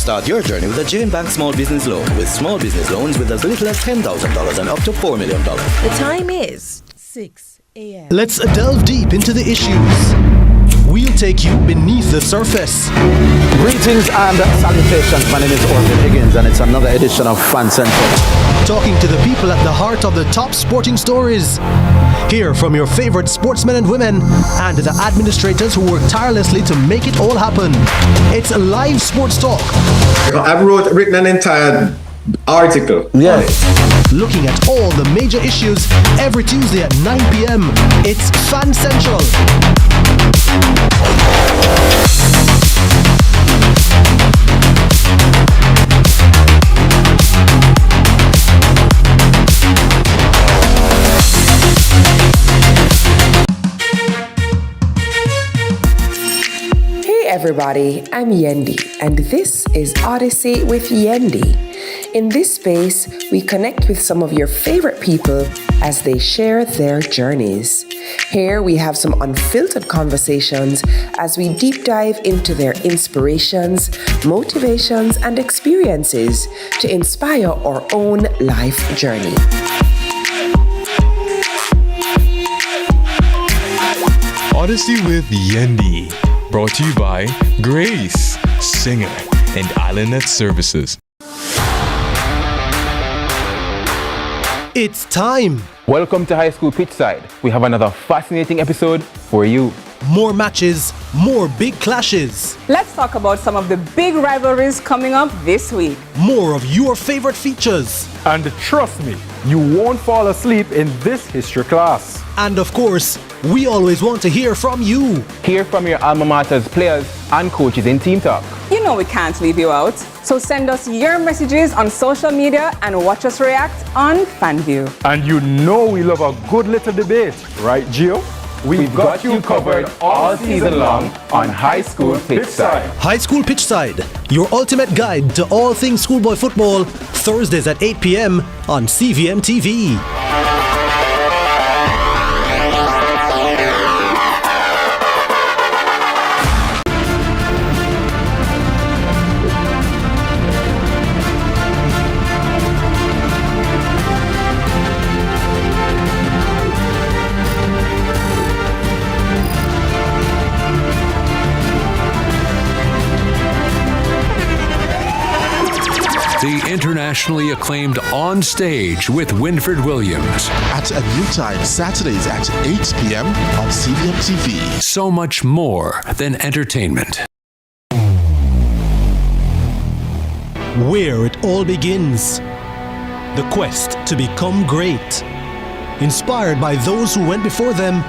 Start your journey with a Jane Bank Small Business Loan with small business loans with as little as $10,000 and up to $4 million. The time is 6 a.m. Let's delve deep into the issues. We'll take you beneath the surface. Greetings and salutations. My name is Orville Higgins and it's another edition of Fan Central. Talking to the people at the heart of the top sporting stories. Hear from your favorite sportsmen and women and the administrators who work tirelessly to make it all happen. It's live sports talk. I've written an entire article. Yes. Looking at all the major issues every Tuesday at 9 p.m. It's Fan Central. Hey everybody, I'm Yendi and this is Odyssey with Yendi. In this space, we connect with some of your favorite people as they share their journeys. Here we have some unfiltered conversations as we deep dive into their inspirations, motivations, and experiences to inspire our own life journey. Odyssey with Yendi, brought to you by Grace, Singer, and Islandnet Services. It's time. Welcome to High School Pitchside. We have another fascinating episode for you. More matches, more big clashes. Let's talk about some of the big rivalries coming up this week. More of your favorite features. And trust me, you won't fall asleep in this history class. And of course, we always want to hear from you. Hear from your alma mater's players and coaches in Team Talk. You know we can't leave you out. So send us your messages on social media and watch us react on FanView. And you know we love a good little debate, right, Gio? We've got you covered all season long on High School Pitchside. High School Pitchside, your ultimate guide to all things schoolboy football, Thursdays at 8 p.m. on CVM TV. The internationally acclaimed On Stage with Winfred Williams. At a new time, Saturdays at 8 p.m. on CVM TV. So much more than entertainment. Where it all begins. The quest to become great. Inspired by those who went before them,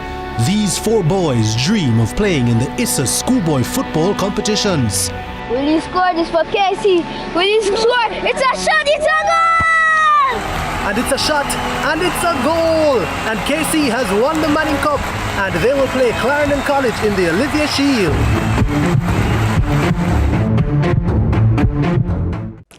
these four boys dream of playing in the ISSA schoolboy football competitions. Will you score this for Casey? Will you score? It's a shot, it's a goal! And it's a shot, and it's a goal! And Casey has won the Manning Cup, and they will play Clarendon College in the Olivia Shield.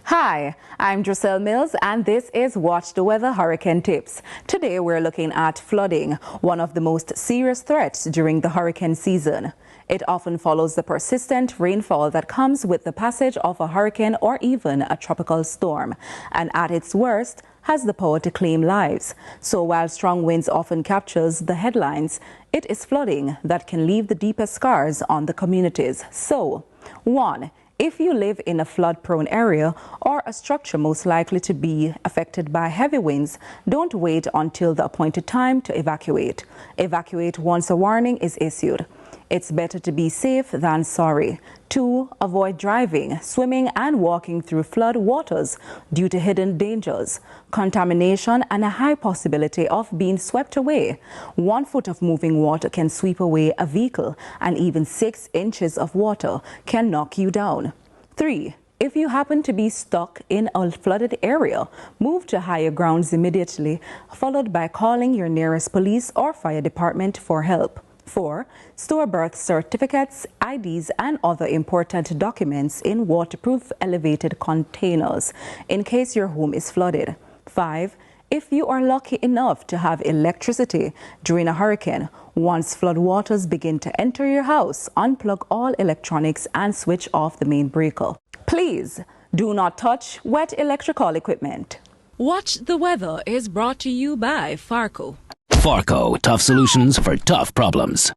Hi, I'm Druselle Mills and this is Watch the Weather Hurricane Tips. Today we're looking at flooding, one of the most serious threats during the hurricane season. It often follows the persistent rainfall that comes with the passage of a hurricane or even a tropical storm, and at its worst, has the power to claim lives. So while strong winds often captures the headlines, it is flooding that can leave the deepest scars on the communities. So, 1. If you live in a flood-prone area or a structure most likely to be affected by heavy winds, don't wait until the appointed time to evacuate. Evacuate once a warning is issued. It's better to be safe than sorry. 2. Avoid driving, swimming and walking through flood waters due to hidden dangers, contamination and a high possibility of being swept away. 1 foot of moving water can sweep away a vehicle, and even 6 inches of water can knock you down. 3. If you happen to be stuck in a flooded area, move to higher grounds immediately, followed by calling your nearest police or fire department for help. 4. Store birth certificates, IDs, and other important documents in waterproof elevated containers in case your home is flooded. 5. If you are lucky enough to have electricity during a hurricane, once floodwaters begin to enter your house, unplug all electronics and switch off the main breaker. Please do not touch wet electrical equipment. Watch the Weather is brought to you by Farco. Farco, tough solutions for tough problems.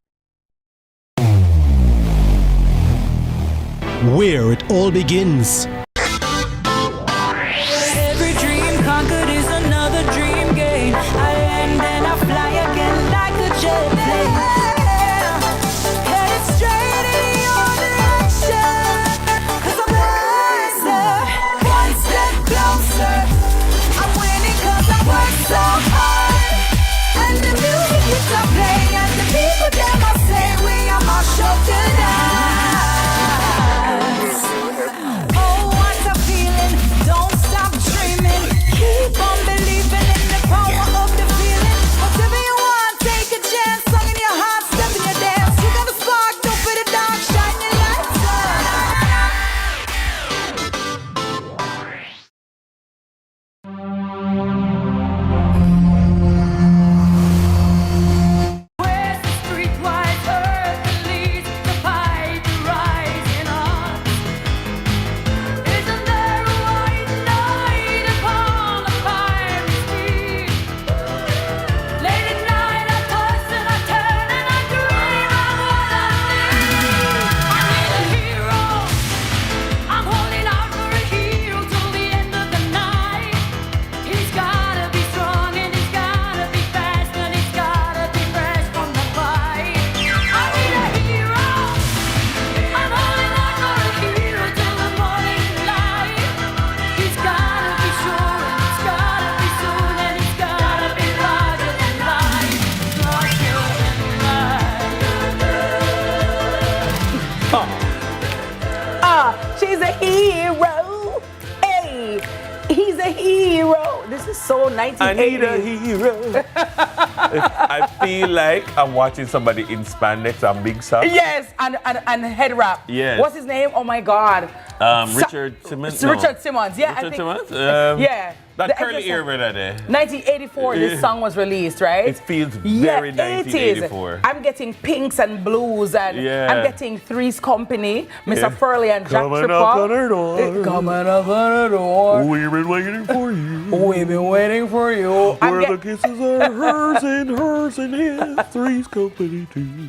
Where it all begins. Every dream conquered is another dream gained. I land and I fly again like a jet plane. Headed straight in your direction. 'Cause I'm wiser, one step closer. I'm winning 'cause I work so hard. And the music is a play, and the people them I say we are my show tonight. Keep on believing in the power of the feeling. Whatever you want, take a chance. Song in your heart, step in your dance. You got the spark, don't be the dark, shine your lights Where's the streetwise earth that leads to fight the rising on? Isn't there a white knight upon a fiery steed? Late at night I toss and I turn and I dream of what I need. I need a hero. I'm holding out for a hero till the end of the night. He's gotta be strong and he's gotta be fast and he's gotta be fresh from the fight. I need a hero. I'm holding out for a hero till the morning light. He's gotta be sure and it's gotta be soon and it's gotta be larger than life. Larger than life. She's a hero. Hey, he's a hero. This is so 1980s. I need a hero. I feel like I'm watching somebody in spandex and big socks. Yes, and head wrap. Yes. What's his name? Oh my God. Richard Simmons. Richard Simmons. Yeah, Richard I think. Simmons? Yeah. That The curly exercise. ear right there. 1984, this song was released, right? It feels very Yeah, 1984. I'm getting pinks and blues, and Yeah. I'm getting Three's Company, Mr. Yeah. Furley and Jack Coming Tripper. up on our door. Coming up on our door. We've been waiting for you. We've been waiting for you. Where the kisses are hers and his. Three's Company too.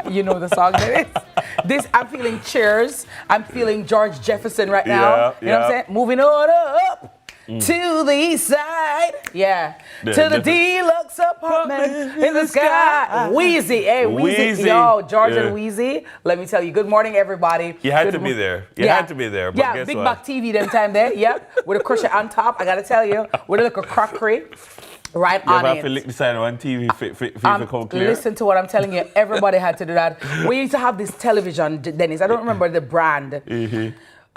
You know the song that is. This, I'm feeling Cheers. I'm feeling George Jefferson right now. Yeah, You know what I'm yeah. saying? Moving on up. To the east side, yeah, Yeah, to the definitely. deluxe apartment in the sky. Wheezy, hey, Wheezy, Wheezy. yo, George Yeah. and Wheezy. Let me tell you, good morning, everybody. You had Good to be mo- there. You had to be there. But yeah, guess Big what? Back TV them time there, yep, with a crochet on top. I gotta tell you, with a little crockery right You on ever have to it. lick the side on TV for come clear? Listen to what I'm telling you. Everybody had to do that. We used to have this television, Dennis. I don't remember the brand.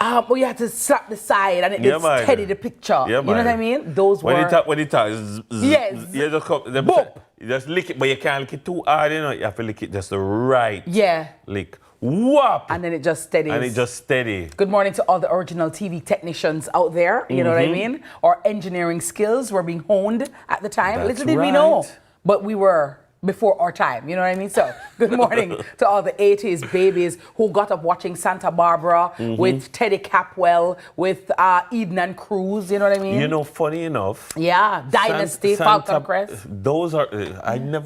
But you had to slap the side and it Yeah, would man. steady the picture. Yeah, you know what I man. mean? Those When were. it talks, Yes. you just come, you just lick it, but you can't lick it too hard, you know. You have to lick it just the right Yeah. lick. Whop! And then it just steadies. And it just steady. Good morning to all the original TV technicians out there. You know what I mean? Our engineering skills were being honed at the time. That's Little did we know, right. but we were before our time. You know what I mean? So good morning to all the 80s babies who got up watching Santa Barbara with Teddy Capwell, with Eden and Cruz. You know what I mean? You know, funny enough. Yeah, Dynasty, Falcon Crest. Those are,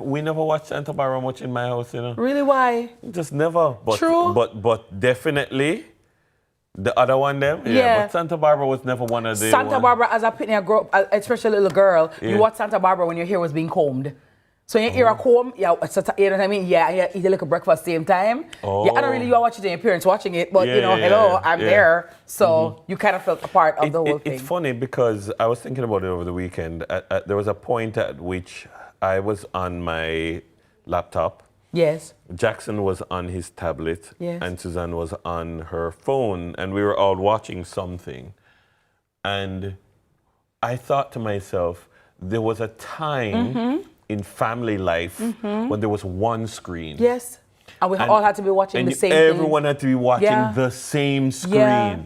we never watched Santa Barbara much in my house, you know. Really, why? Just never. But, True. But definitely, the other one, them. Yeah. But Santa Barbara was never one of the Santa Barbara, as a pitney, I grew up, especially a little girl, Yeah. you watch Santa Barbara when your hair was being combed. So you hear a comb, yeah, you know what I mean? Yeah, you eat a little breakfast same time. Yeah, I don't really watch it in your parents watching it, but Yeah, you know, yeah, hello, yeah, I'm yeah. there. So you kind of felt a part of the whole thing. It's funny because I was thinking about it over the weekend. There was a point at which I was on my laptop. Yes. Jackson was on his tablet. Yes. And Suzanne was on her phone. And we were all watching something. And I thought to myself, there was a time in family life when there was one screen. Yes. And we all had to be watching the same thing. Everyone had to be watching the same screen. Yeah.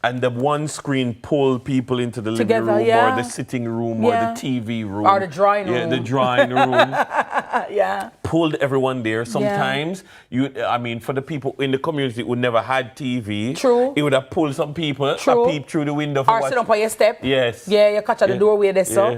And the one screen pulled people into the Together, living room yeah. or the sitting room Yeah. or the TV room. Or the drawing Yeah, room. the drawing room. Yeah. pulled everyone there. Sometimes for the people in the community who never had TV, True. it would have pulled some people True. a peep through the window. Or sit up on your step. Yes. Yeah, you catch at the doorway there. So.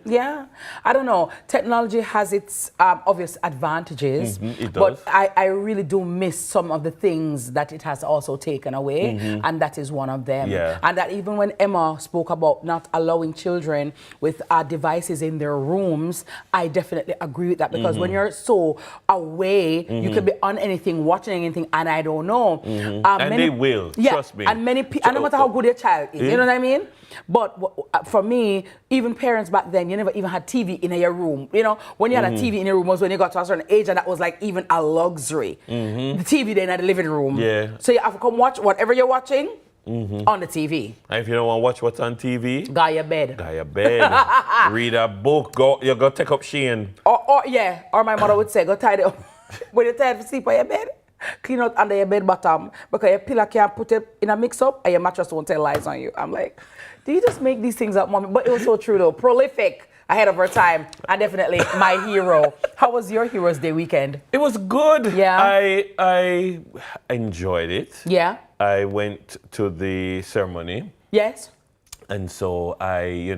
Yeah. I don't know. Technology has its obvious advantages. It does. But I really do miss some of the things that it has also taken away. And that is one of them. Yeah. And that even when Emma spoke about not allowing children with devices in their rooms, I definitely agree with that. Because when you're so away, you could be on anything, watching anything, and I don't know. And they will, trust me. And many people, no matter how good your child is, you know what I mean? But for me, even parents back then, you never even had TV in your room. You know, when you had a TV in your room was when you got to a certain age, and that was like even a luxury. The TV then at the living room. Yeah. So you have to come watch whatever you're watching on the TV. And if you don't want to watch what's on TV, go your bed. Read a book. You go take up Shane. Or my mother would say, go tidy up. When you're tired to sleep on your bed, clean out under your bed bottom, because your pillow can't put it in a mix-up and your mattress won't tell lies on you. I'm like, do you just make these things up, Mommy? But it was so true, though. Prolific, ahead of her time, and definitely my hero. How was your Heroes Day weekend? It was good. Yeah. I enjoyed it. Yeah. I went to the ceremony. Yes. And so I,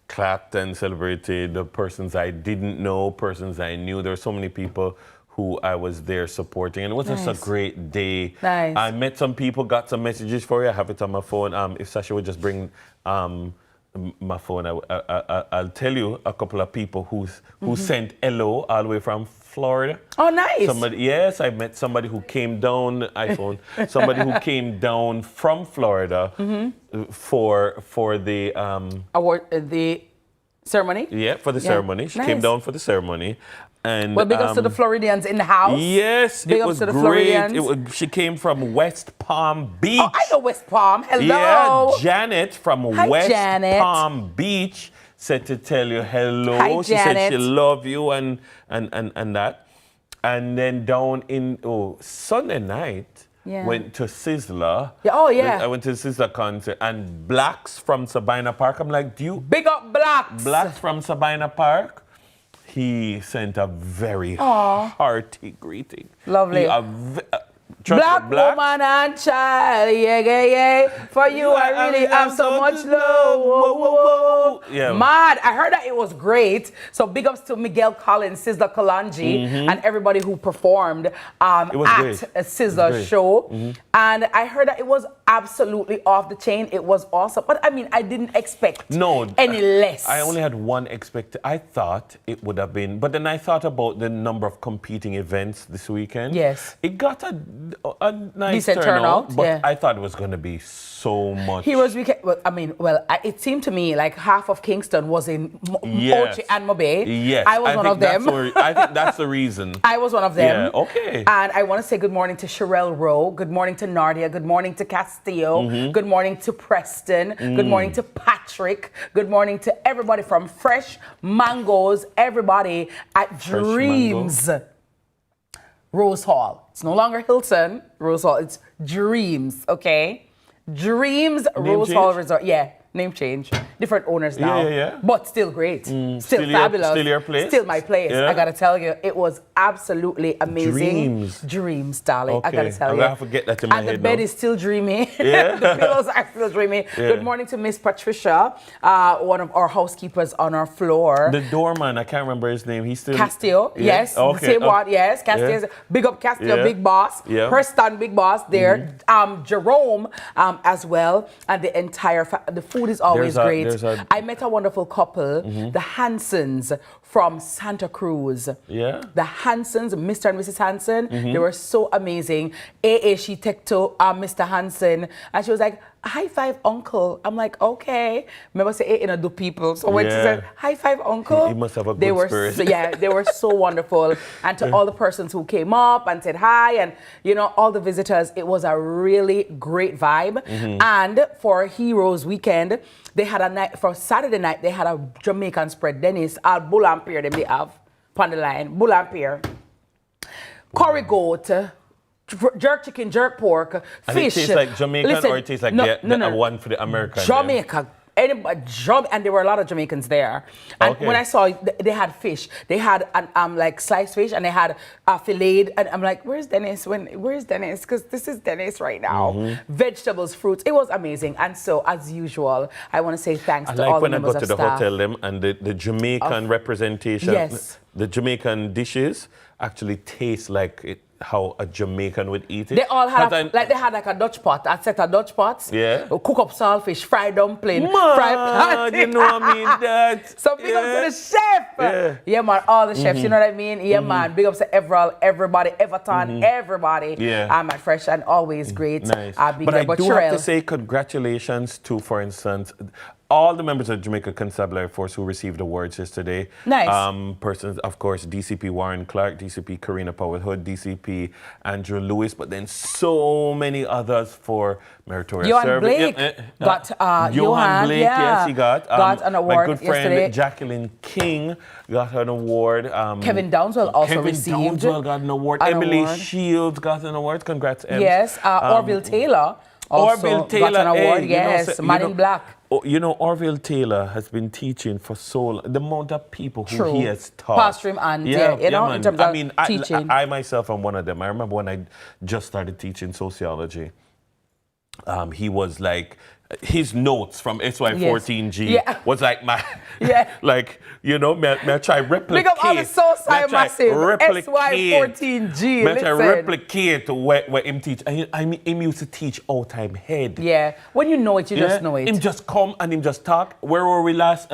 clapped and celebrated the persons I didn't know, persons I knew. There were so many people who I was there supporting, and it was just a great day. Nice. I met some people, got some messages for you. I have it on my phone. If Sasha would just bring my phone, I'll tell you a couple of people who sent hello all the way from Florida. Oh, nice. Yes, I met somebody who came down, iPhone, somebody who came down from Florida for the award, the ceremony? Yeah, for the ceremony. She came down for the ceremony. And well, big ups to the Floridians in the house. Yes, big it ups was to the great. Floridians. She came from West Palm Beach. Oh, I know West Palm. Hello. Yeah, Janet from West Janet. Palm Beach said to tell you hello. Hi, she Janet. said she love you and that. And then down in Sunday night, went to Sizzler. Yeah, oh, yeah. I went to the Sizzler concert, and Blacks from Sabina Park. I'm like, do you? Big up Blacks. Blacks from Sabina Park. He sent a very hearty greeting. Lovely. Black woman and child, yeah. For you, I really have so much love. Whoa, whoa, whoa. Yeah. Mad. I heard that it was great. So big ups to Miguel Collins, Sizzler Kalanji, and everybody who performed at a Sizzler show. And I heard that it was absolutely off the chain. It was awesome. But I mean, I didn't expect any less. I only had one expectation. I thought it would have been, but then I thought about the number of competing events this weekend. Yes. It got a nice decent turnout, but I thought it was going to be so much. Heroes Weekend. Well, it seemed to me like half of Kingston was in Ochi and Mobe. Yes, I was one of them. I think that's the reason. I was one of them. Yeah, okay. And I want to say good morning to Sherelle Rowe. Good morning to Nardia. Good morning to Castillo. Good morning to Preston. Good morning to Patrick. Good morning to everybody from Fresh Mangoes. Everybody at Dreams Rose Hall. It's no longer Hilton Rose Hall. It's Dreams, okay? Dreams Rose Hall Resort. Yeah, name change. Different owners now. Yeah. But still great. Still fabulous. Still your place? Still my place. Yeah. I gotta tell you, it was absolutely amazing. Dreams, darling. Okay. I gotta tell I'm you. gonna have to get that in my head. And the bed now. is still dreamy. Yeah. The pillows are still dreamy. Yeah. Good morning to Miss Patricia, one of our housekeepers on our floor. The doorman, I can't remember his name. He's still Castillo, yes. Okay. The same one, yes. Castillo, big up Castillo, big boss. Yeah. Preston, big boss there. Jerome as well. And the entire, the food is always great. I met a wonderful couple, the Hansons from Santa Cruz. Yeah. The Hansons, Mr. and Mrs. Hanson, they were so amazing. She took to Mr. Hanson, and she was like, high five, uncle. I'm like, okay. Remember, say, in a do people. So when she said, high five, uncle, he must have a good spirit. They were so wonderful. And to all the persons who came up and said hi, and all the visitors, it was a really great vibe. And for Heroes Weekend, they had a night, for Saturday night, they had a Jamaican spread. Dennis, Bull and Pear, they have on the line. Bull and Pear. Curry goat, jerk chicken, jerk pork, and fish. it tastes like Jamaican, or it tastes like the one for the American? Jamaica. anybody, and there were a lot of Jamaicans there. And when I saw they had fish, they had like sliced fish, and they had filleted, and I'm like, where's Dennis? Where's Dennis? Because this is Dennis right now. Vegetables, fruits. It was amazing. And so, as usual, I want to say thanks to all the members of staff. I like when I go to the hotel and the Jamaican representation, the Jamaican dishes actually taste like how a Jamaican would eat it. They all had they had a Dutch pot, a set of Dutch pots. Yeah. Cook up saltfish, fried dumpling, fried you know what I mean? That. So big up to the chef. Yeah, man, all the chefs, you know what I mean? Yeah, man, big up to everybody, Everton, everybody. Yeah. I'm at Fresh and always great. Nice. But I do have to say congratulations to, for instance, all the members of Jamaica Constabulary Force who received awards yesterday. Nice. Persons, of course, DCP Warren Clark, DCP Karina Powell-Hood, DCP Andrew Lewis, but then so many others for meritorious service. Blake got Johan Blake, yes, he got an award. My good friend yesterday. Jacqueline King got an award. Kevin Downswell also received. Kevin Downswell got an award. Emily Shields got an award. Congrats, Em. Yes, Orville Taylor also got an award. Yes, Man in Black. Oh, you know, Orville Taylor has been teaching for so long. The amount of people who he has taught. Past him and in terms of teaching. I myself am one of them. I remember when I just started teaching sociology, he was like, his notes from SY14G was like my, like, you know, may I try replicate. Look up all the SOSI massive, SY14G, may I try replicate what him teach. Him used to teach all time head. Yeah, when you know it, you just know it. Him just come and him just talk. Where were we last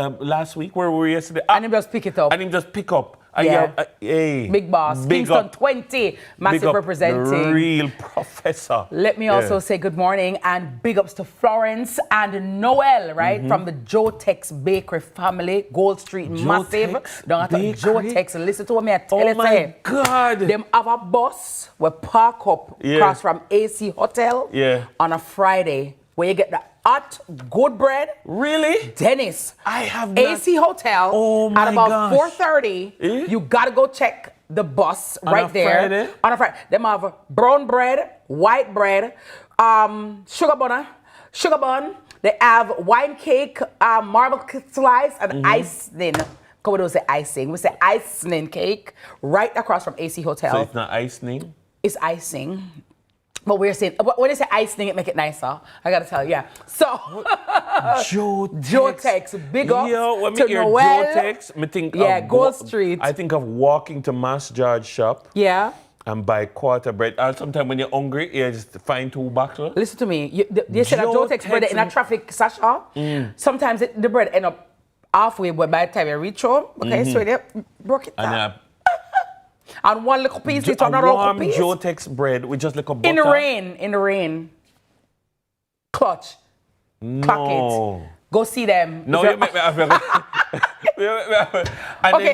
week? Where were we yesterday? And him just pick it up. And him just pick up. Hey, big boss. Kingston 20, massive representing. The real professor. Let me also say good morning and big ups to Florence and Noel, right? From the Jotex Bakery family, Gold Street, massive. Don't have to Jotex. Listen to what me I tell you. Oh my God. Them have a bus we park up across from AC Hotel on a Friday where you get the hot, good bread. Really? Dennis. I have not. AC Hotel at about 4:30. You gotta go check the bus right there. Friday? On a Friday. Them have brown bread, white bread, sugar bun. They have wine cake, marble slice, and icing. We don't say icing. We say icing cake right across from AC Hotel. So it's not icing? It's icing. But we're saying, when they say icing, it make it nicer. I gotta tell you, So, Jotex, big up to Noel. Jotex, me think Gold Street. I think of walking to Mass George shop. Yeah. And buy quarter bread. Sometimes when you're hungry, you just find 2 bottles. Listen to me. They said that Jotex bread in a traffic sasha. Sometimes the bread end up halfway, but by the time you reach home, so they broke it down. And one little piece, it's another little piece. Jotex bread with just like a butter. In the rain. Clutch. Clock it. Go see them. No, you make me okay,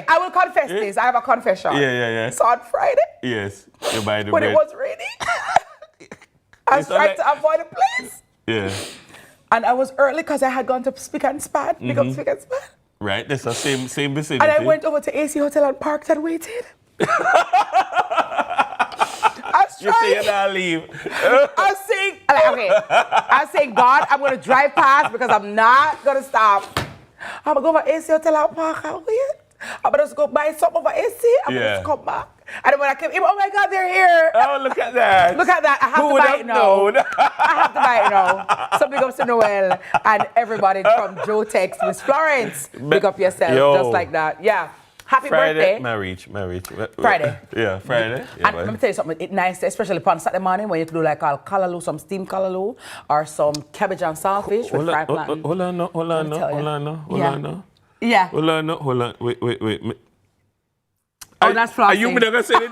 I will confess this. I have a confession. Yeah. So on Friday. Yes. You buy the when bread. it was raining. I was trying to avoid the place. Yeah. And I was early because I had gone to Spick and Span. Pick up Spick and Span. Right. That's the same vicinity. And I went over to AC Hotel and parked and waited. You say you're not leave. I was saying, God, I'm going to drive past because I'm not going to stop. I'm going to go over AC Hotel and park and wait. I'm going to just go buy something over AC. I'm going to just come back. And then when I came in, oh my God, they're here. Oh, look at that. Look at that. I have to buy it now. I have to buy it now. So big up to Noel and everybody from Jotex, Miss Florence. Big up yourself, just like that. Yeah. Happy birthday. Marriage. Friday. Yeah, Friday. And let me tell you something, it's nice, especially on Saturday morning when you can do like callaloo, some steamed callaloo, or some cabbage and saltfish with fried plantain. Hold on. Yeah. Hold on. Wait. Oh, that's flossing. Are you going to say it?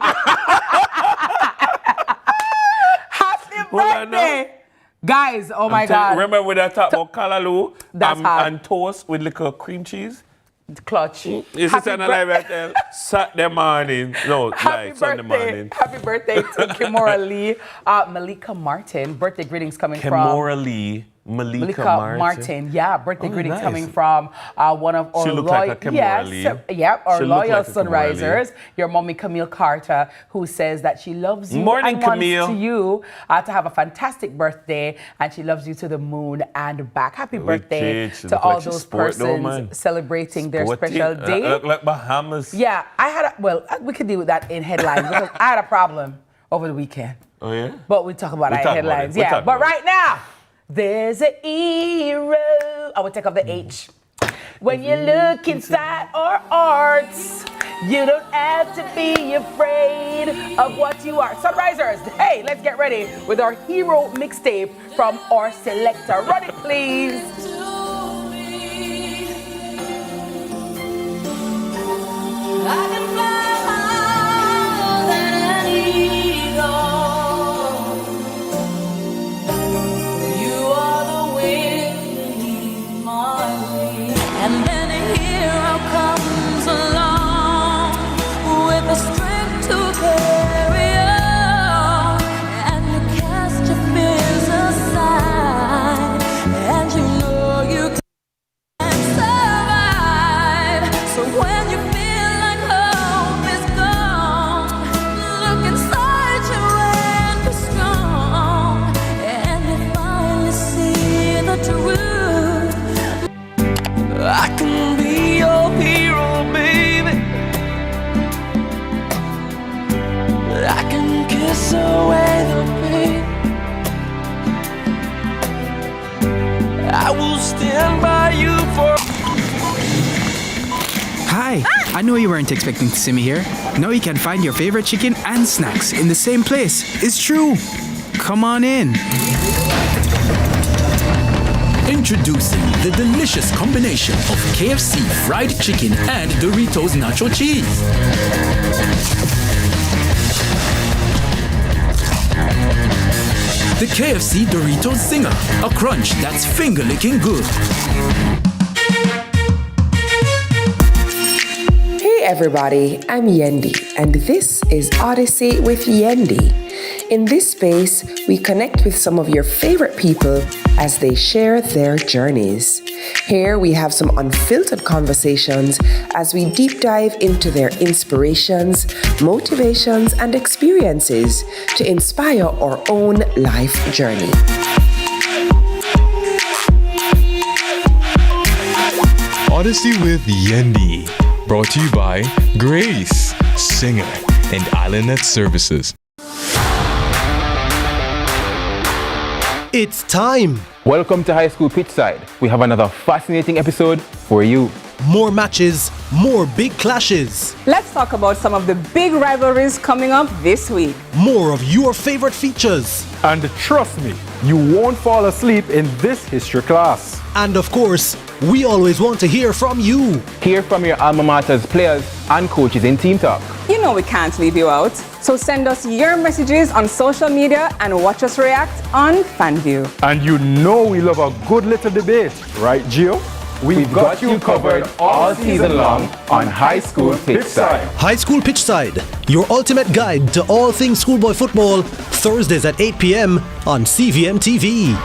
Happy birthday. Guys, oh my God. Remember when I talked about callaloo and toast with little cream cheese? Clutch. Is this an alive right there? Saturday morning. No, like Sunday morning. Happy birthday to Kimora Lee. Malika Martin. Birthday greetings coming from. Kimora Lee Malika Martin. Yeah, birthday greetings nice. coming from one of our She looked like a Kimora Lee. our She looked loyal like a Kimora Lee. Sunrisers. Your mommy Camille Carter, who says that she loves you Morning, and Camille. wants to you to have a fantastic birthday, and she loves you to the moon and back. Happy birthday kid, she to look all like she those sport though, persons man. celebrating their Sporty. special day. Look like Bahamas. Yeah, we could deal with that in headlines because I had a problem over the weekend. Oh yeah. But we talk about We'll it talk in about headlines. it. We'll Yeah, talk but about right now, there's a hero. I will take off the H. When you look inside our hearts, you don't have to be afraid of what you are. Sunrisers, hey, let's get ready with our hero mixtape from our selector. Run it, please. I can fly higher than an eagle. You are the wind beneath my wings. And then a hero comes along with the strength to carry on. And you cast your fears aside, and you know you can survive. So when you feel like hope is gone, look inside you and be strong, and you finally see the truth. I can be your hero, baby. I can kiss away the pain. I will stand by you for. Hi, I know you weren't expecting to see me here. Now you can find your favorite chicken and snacks in the same place. It's true. Come on in. Introducing the delicious combination of KFC fried chicken and Doritos nacho cheese. The KFC Doritos Zinger, a crunch that's finger-licking good. Hey everybody, I'm Yendi, and this is Odyssey with Yendi. In this space, we connect with some of your favorite people as they share their journeys. Here we have some unfiltered conversations as we deep dive into their inspirations, motivations, and experiences to inspire our own life journey. Odyssey with Yendi. Brought to you by Grace, Singer, and Islandnet Services. It's time. Welcome to High School Pitchside. We have another fascinating episode for you. More matches, more big clashes, Let's talk about some of the big rivalries coming up this week. more of your favorite features, And trust me, you won't fall asleep in this history class. and of course, we always want to hear from you. Hear from your alma mater's players and coaches in Team Talk. You know we can't leave you out. So send us your messages on social media and watch us react on FanView. And you know we love a good little debate, right, Gio? We've got you covered all season long on High School Pitchside. High School Pitchside, your ultimate guide to all things schoolboy football, Thursdays at 8 p.m. on CVM TV.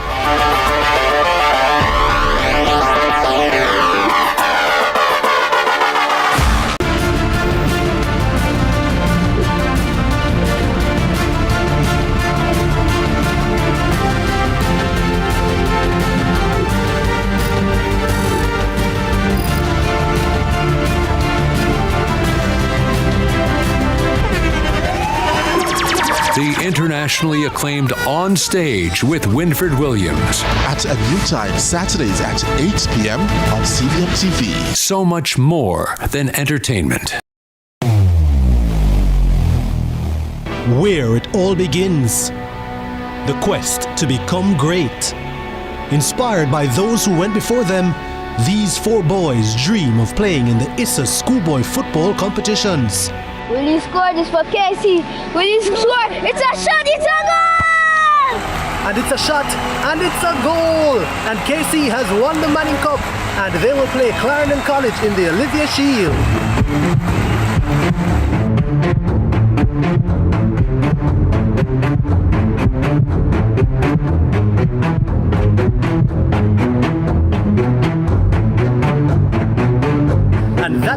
The internationally acclaimed On Stage with Winfred Williams. At a new time, Saturdays at 8 p.m. on CVM TV. So much more than entertainment. Where it all begins. The quest to become great. Inspired by those who went before them, these four boys dream of playing in the ISA schoolboy football competitions. Will you score this for Casey? Will you score? It's a shot! It's a goal! And it's a shot, and it's a goal! And KC has won the Manning Cup, and they will play Clarendon College in the Olivia Shield.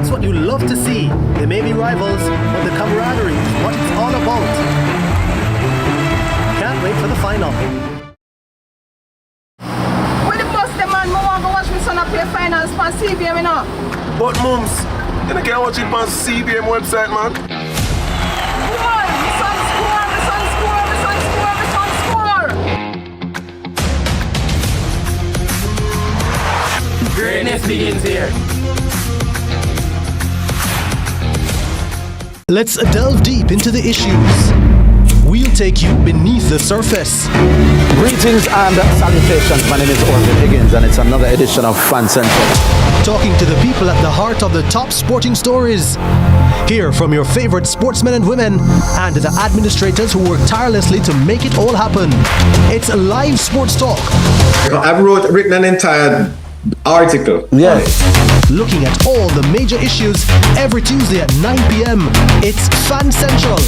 That's what you love to see. They may be rivals, but the camaraderie is what it's all about. Can't wait for the final. When the bus the man, I want to watch my son play finals on CVM, you know. But mums, you can't watch it on CVM website, man. Come on, my son score, my son score, my son score, my son score. Greatness begins here. Let's delve deep into the issues. We'll take you beneath the surface. Greetings and salutations. My name is Orville Higgins, and it's another edition of Fan Central. Talking to the people at the heart of the top sporting stories. Hear from your favorite sportsmen and women and the administrators who work tirelessly to make it all happen. It's a live sports talk. I've written an entire article. Yes. Looking at all the major issues every Tuesday at 9 p.m. It's Fan Central.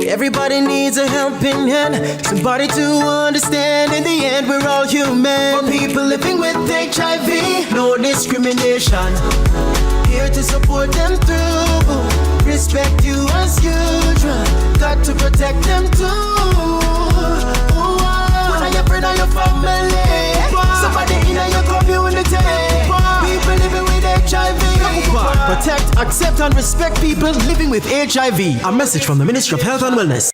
Everybody needs a helping hand, somebody to understand. In the end, we're all human. For people living with HIV, no discrimination. Here to support them through. Respect you as usual. Got to protect them too. One of your friend or your family, somebody in your community. People living with HIV. Protect, accept, and respect people living with HIV. A message from the Ministry of Health and Wellness.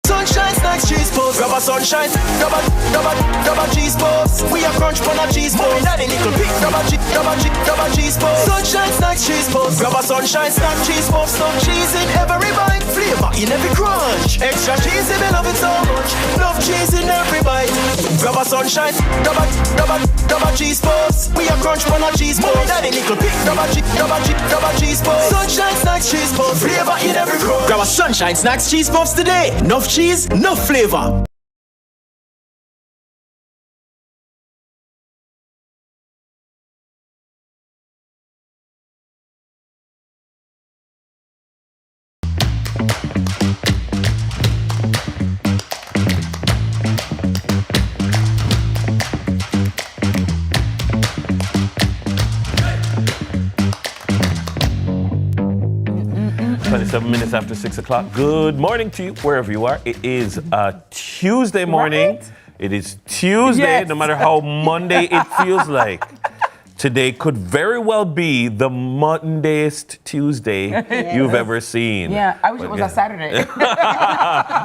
Sunshine snacks, cheese post. Grab a sunshine, grab a cheese post. We are crunch on a cheese post. Daddy nickel pick, grab a cheese post. Sunshine snacks, cheese post. Grab a sunshine snack, cheese post. No cheese in every bite, flavor in every crunch. Extra cheese, we love it so much. Love cheese in every bite. Grab a sunshine, grab a cheese post. We are crunch on a cheese post. Daddy nickel pick, grab a cheese post. Sunshine snacks, cheese post. Flavor in every crunch. Grab a sunshine snacks, cheese puffs today. Enough cheese, no flavor. Minutes after 6 o'clock. Good morning to you, wherever you are. It is a Tuesday morning. Right? It is Tuesday, yes. No matter how Monday it feels like. Today could very well be the Mondayest Tuesday you've ever seen. Yeah, I wish it was a Saturday.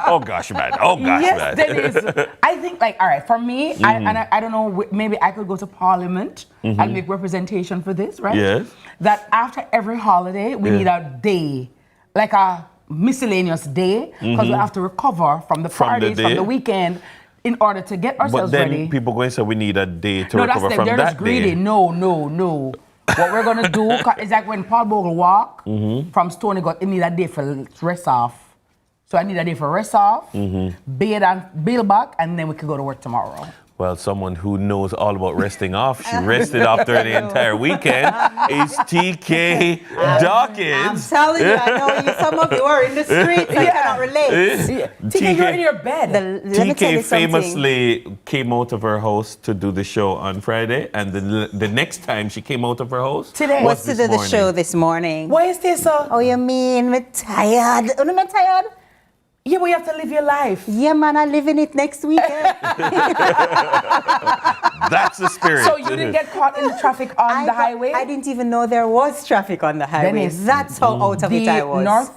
Oh gosh, man. Oh gosh, yes, man. That is. I think, like, all right, for me, I don't know, maybe I could go to Parliament and make representation for this, right? Yes. That after every holiday, we need a day, like a miscellaneous day, because we have to recover from the parties, from the weekend, in order to get ourselves ready. But then people going to say we need a day to recover from they're that just greedy. day. No. What we're going to do is like when Paul Bogle walk from Stony Gut, he need a day for rest off. So I need a day for rest off, bail back, and then we can go to work tomorrow. Well, someone who knows all about resting off, she rested after the entire weekend, is TK Dawkins. I'm telling you, I know some of you are in the streets and cannot relate. TK, you're in your bed. TK famously came out of her house to do the show on Friday, and the next time she came out of her house was to do the show this morning. Why is this so? Oh, you mean I'm tired? Oh, I'm tired. Yeah, but you have to live your life. Yeah, man, I'm living it next weekend. That's the spirit. So you didn't get caught in the traffic on the highway? I didn't even know there was traffic on the highway. Dennis, that's how out of it I was.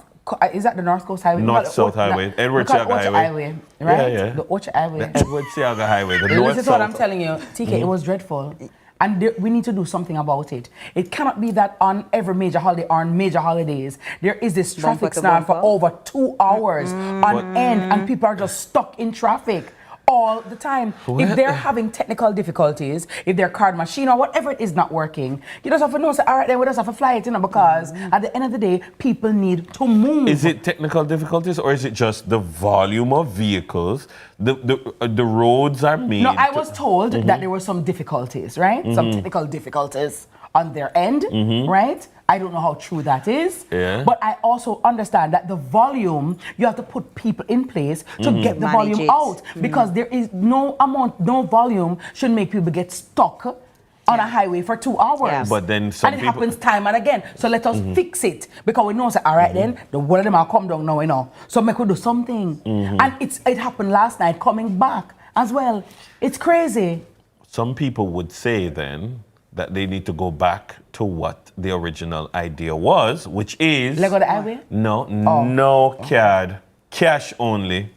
Is that the North Coast Highway? North-South Highway. Edward Seaga Highway. Right? Yeah. The Ocha Highway. The Edward Seaga Highway. The North-South. This is what I'm telling you. TK, it was dreadful. And we need to do something about it. It cannot be that on every major holiday or on major holidays, there is this traffic snarl for over 2 hours on end, and people are just stuck in traffic all the time. If they're having technical difficulties, if their card machine or whatever it is not working, you just have to know, say, all right, then we just have to fly it, because at the end of the day, people need to move. Is it technical difficulties, or is it just the volume of vehicles? The roads are made. No, I was told that there were some difficulties, right? Some technical difficulties on their end, right? I don't know how true that is. Yeah. But I also understand that the volume, you have to put people in place to get the Manage volume it. out. Because there is no volume should make people get stuck on a highway for 2 hours. But then some and it people... happens time and again. So let us fix it. Because we know, say, all right then, the one of them will come down now, you know. So make we do something. And it happened last night, coming back as well. It's crazy. Some people would say then that they need to go back to what the original idea was, which is... Let go the highway? No CAD, cash only,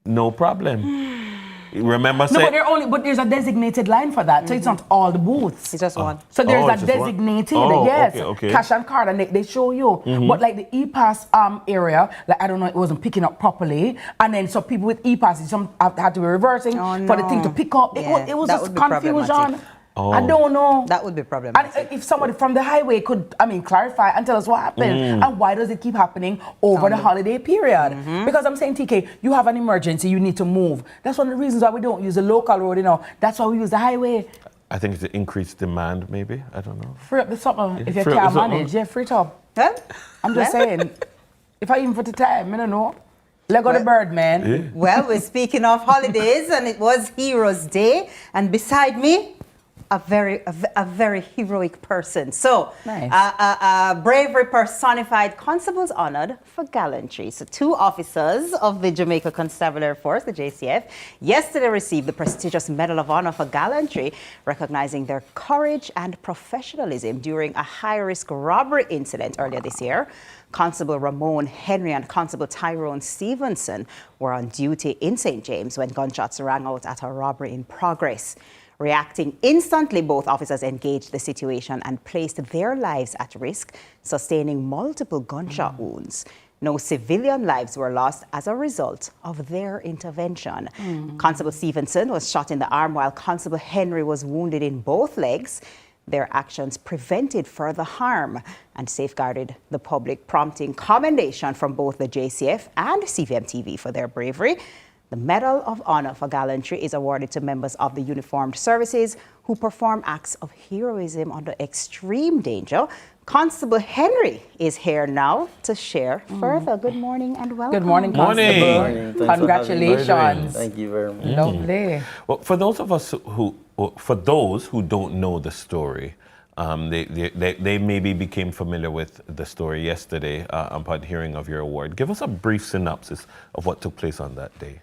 no problem. Remember No, but there's a designated line for that, so it's not all the booths. It's just one. So there's a designated, yes, cash and card, and they show you. But like the e-pass area, like I don't know, it wasn't picking up properly, and then so people with e-passes, some had to be reversing for the thing to pick up. It was just confusion. I don't know. That would be problematic. And if somebody from the highway could, clarify and tell us what happened and why does it keep happening over the holiday period? Because I'm saying, TK, you have an emergency, you need to move. That's one of the reasons why we don't use the local road, That's why we use the highway. I think it's the increased demand, maybe. I don't know. Free up the something. If you can't manage, free it up. Huh? I'm just saying. If I even put the time, I don't know. Let go the bird, man. Yeah. Well, we're speaking of holidays, and it was Heroes Day, and beside me, a very heroic person. So, nice. Bravery personified, constables honored for gallantry. So 2 officers of the Jamaica Constabulary Force, the JCF, yesterday received the prestigious Medal of Honor for gallantry, recognizing their courage and professionalism during a high-risk robbery incident earlier this year. Constable Ramon Henry and Constable Tyrone Stevenson were on duty in St. James when gunshots rang out at a robbery in progress. Reacting instantly, both officers engaged the situation and placed their lives at risk, sustaining multiple gunshot wounds. No civilian lives were lost as a result of their intervention. Constable Stevenson was shot in the arm while Constable Henry was wounded in both legs. Their actions prevented further harm and safeguarded the public, prompting commendation from both the JCF and CVM TV for their bravery. The Medal of Honor for Gallantry is awarded to members of the uniformed services who perform acts of heroism under extreme danger. Constable Henry is here now to share further. Good morning and welcome. Good morning, Constable. Good morning. Congratulations. Thank you very much. Lovely. Well, for those who don't know the story, they maybe became familiar with the story yesterday upon hearing of your award. Give us a brief synopsis of what took place on that day.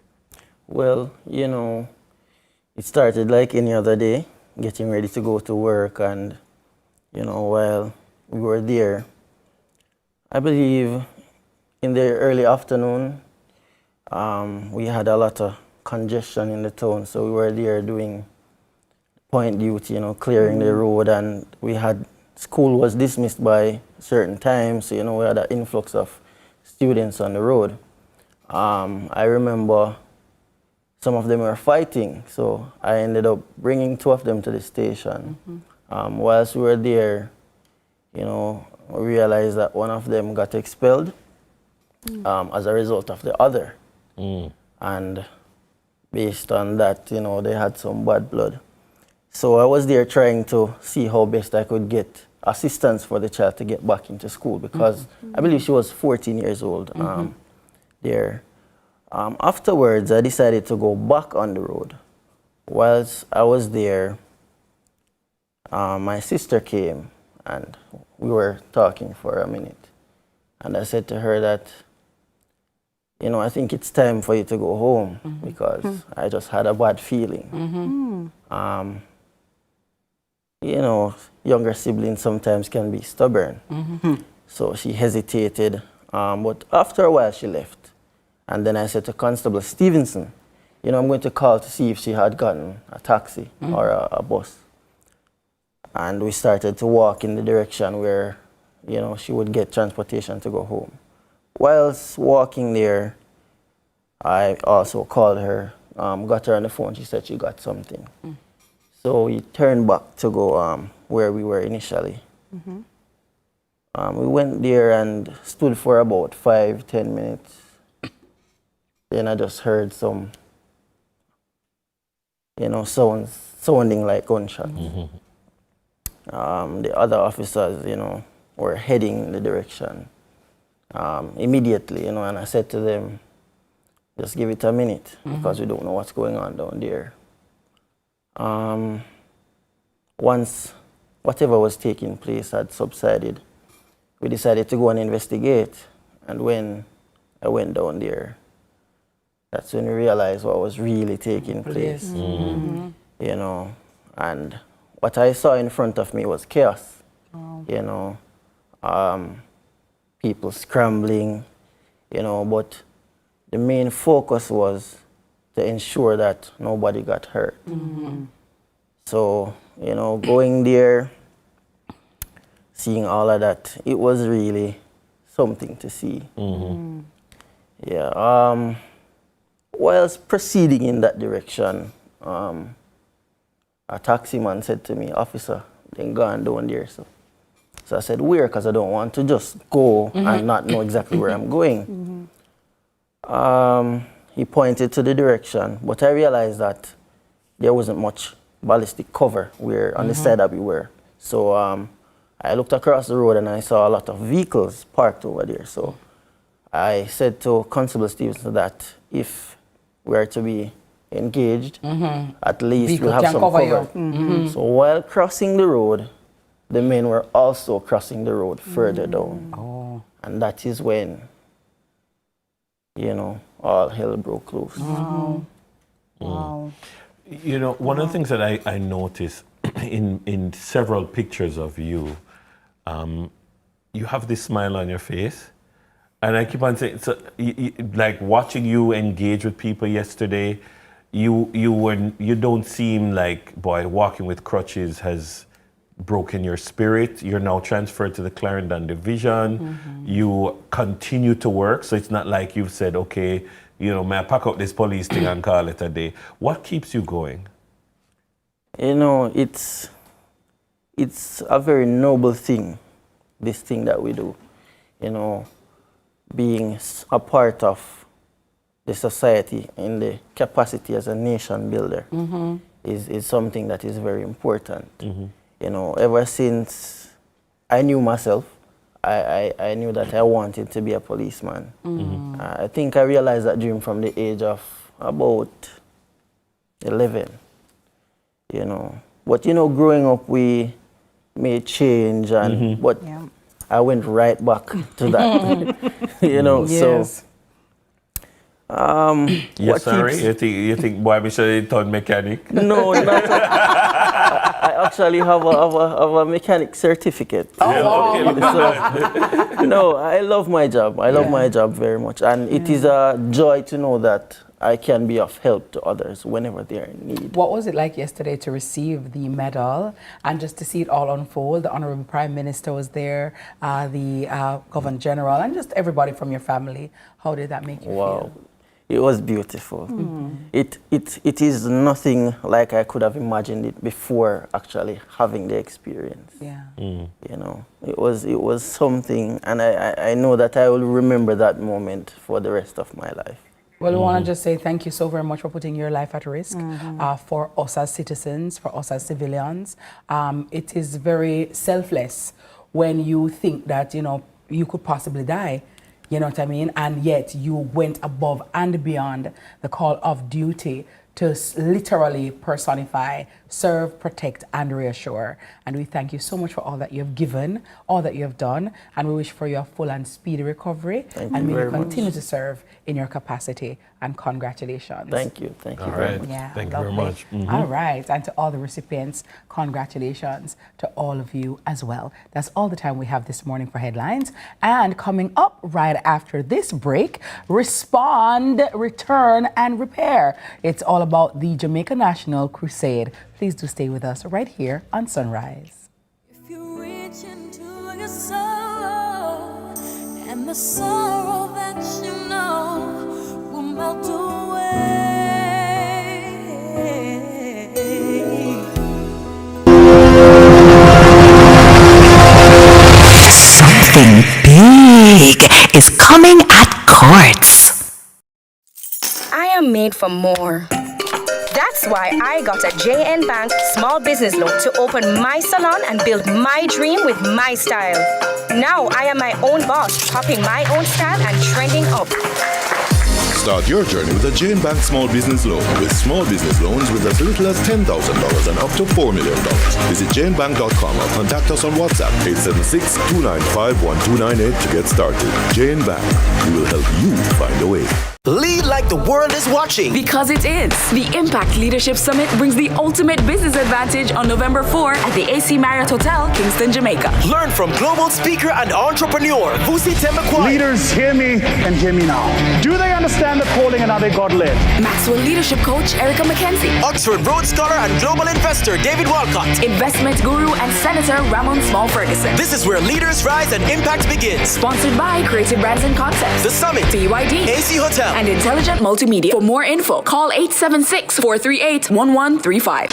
Well, it started like any other day, getting ready to go to work, and, while we were there, I believe in the early afternoon, we had a lot of congestion in the town, so we were there doing point duty, clearing the road, and school was dismissed by certain times, so, we had an influx of students on the road. I remember some of them were fighting, so I ended up bringing 2 of them to the station. Whilst we were there, we realized that one of them got expelled as a result of the other. And based on that, they had some bad blood. So I was there trying to see how best I could get assistance for the child to get back into school, because I believe she was 14 years old there. Afterwards, I decided to go back on the road. Whilst I was there, my sister came and we were talking for a minute. And I said to her that, I think it's time for you to go home because I just had a bad feeling. Younger siblings sometimes can be stubborn. So she hesitated, but after a while she left. And then I said to Constable Stevenson, I'm going to call to see if she had gotten a taxi or a bus. And we started to walk in the direction where, she would get transportation to go home. Whilst walking there, I also called her, got her on the phone. She said she got something. So we turned back to go where we were initially. We went there and stood for about 5-10 minutes. Then I just heard some, sounds sounding like gunshots. the other officers, were heading in the direction immediately, and I said to them, just give it a minute because we don't know what's going on down there. Once whatever was taking place had subsided, we decided to go and investigate. And when I went down there, that's when we realized what was really taking place. And what I saw in front of me was chaos. People scrambling, but the main focus was to ensure that nobody got hurt. So, going there, seeing all of that, it was really something to see. Yeah. Whilst proceeding in that direction, a taxi man said to me, "Officer, then go and down there." So I said, "Where?" Because I don't want to just go and not know exactly where I'm going. He pointed to the direction, but I realized that there wasn't much ballistic cover on the side that we were. So I looked across the road and I saw a lot of vehicles parked over there. So I said to Constable Stevenson that if we are to be engaged, at least we'll have some cover. So while crossing the road, the men were also crossing the road further down. And that is when, all hell broke loose. Wow. One of the things that I noticed in several pictures of you, you have this smile on your face. And I keep on saying, like watching you engage with people yesterday, you don't seem like, boy, walking with crutches has broken your spirit. You're now transferred to the Clarendon Division. You continue to work, so it's not like you've said, okay, may I pack up this police thing and call it a day. What keeps you going? It's a very noble thing, this thing that we do. Being a part of the society in the capacity as a nation builder is something that is very important. Ever since I knew myself, I knew that I wanted to be a policeman. I think I realized that dream from the age of about 11. But growing up we made change, but I went right back to that. Yes. Yes, sorry. You think boy, we should turn mechanic? No, not. I actually have a mechanic certificate. I love my job. I love my job very much, and it is a joy to know that I can be of help to others whenever they are in need. What was it like yesterday to receive the medal and just to see it all unfold? The Honorable Prime Minister was there, the Governor General, and just everybody from your family. How did that make you feel? It was beautiful. It is nothing like I could have imagined it before actually having the experience. It was something, and I know that I will remember that moment for the rest of my life. Well, we want to just say thank you so very much for putting your life at risk for us as citizens, for us as civilians. It is very selfless when you think that, you could possibly die. You know what I mean? And yet you went above and beyond the call of duty to literally personify, serve, protect, and reassure. And we thank you so much for all that you have given, all that you have done, and we wish for your full and speedy recovery. And may you continue to serve in your capacity. And congratulations. Thank you. Thank you very much. Yeah, thank you very much. All right. And to all the recipients, congratulations to all of you as well. That's all the time we have this morning for headlines. And coming up right after this break, respond, return, and repair. It's all about the Jamaica National Crusade. Please do stay with us right here on Sunrise. If you reach into your soul and the sorrow that you know will melt away. Something big is coming at Courts. I am made for more. That's why I got a JN Bank small business loan to open my salon and build my dream with my style. Now I am my own boss, popping my own style and trending up. Start your journey with a Jane Bank Small Business Loan. With small business loans with as little as $10,000 and up to $4 million. Visit janebank.com or contact us on WhatsApp 876-295-1298 to get started. Jane Bank, we will help you find a way. Lead like the world is watching. Because it is. The Impact Leadership Summit brings the ultimate business advantage on November 4 at the AC Marriott Hotel, Kingston, Jamaica. Learn from global speaker and entrepreneur Vusi Temakwai. Leaders, hear me and hear me now. Do they understand the calling and are they God-led? Maxwell Leadership Coach Erica McKenzie. Oxford Rhodes Scholar and global investor David Walcott. Investment Guru and Senator Ramon Small Ferguson. This is where leaders rise and impact begins. Sponsored by Creative Brands and Concepts. The Summit. BYD. AC Hotel. And Intelligent Multimedia. For more info, call 876-438-1135.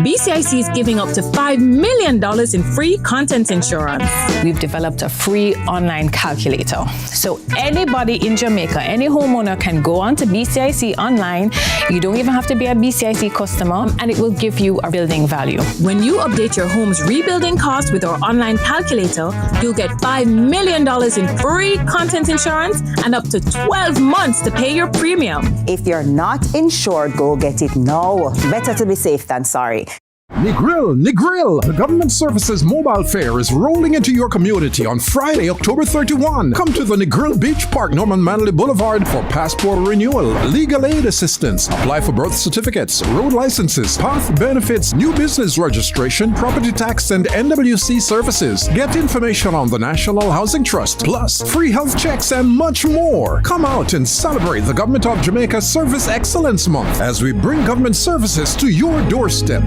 BCIC is giving up to $5 million in free content insurance. We've developed a free online calculator. So anybody in Jamaica, any homeowner can go on to BCIC online. You don't even have to be a BCIC customer, and it will give you a building value. When you update your home's rebuilding cost with our online calculator, you'll get $5 million in free content insurance and up to 12 months to pay your premium. If you're not insured, go get it now. Better to be safe than sorry. Negril! The Government Services Mobile Fair is rolling into your community on Friday, October 31. Come to the Negril Beach Park, Norman Manley Boulevard for passport renewal, legal aid assistance, apply for birth certificates, road licenses, path benefits, new business registration, property tax, and NWC services. Get information on the National Housing Trust, plus free health checks and much more. Come out and celebrate the Government of Jamaica Service Excellence Month as we bring government services to your doorstep.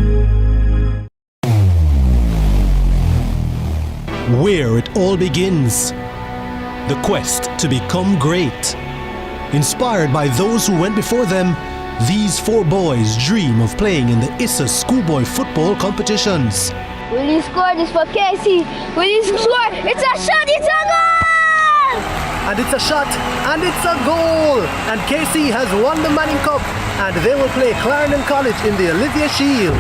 Where it all begins. The quest to become great. Inspired by those who went before them, these four boys dream of playing in the ISA schoolboy football competitions. Will you score this for Casey? Will you score? It's a shot, it's a goal! And it's a shot, and it's a goal! And Casey has won the Manning Cup, and they will play Clarendon College in the Olivia Shield.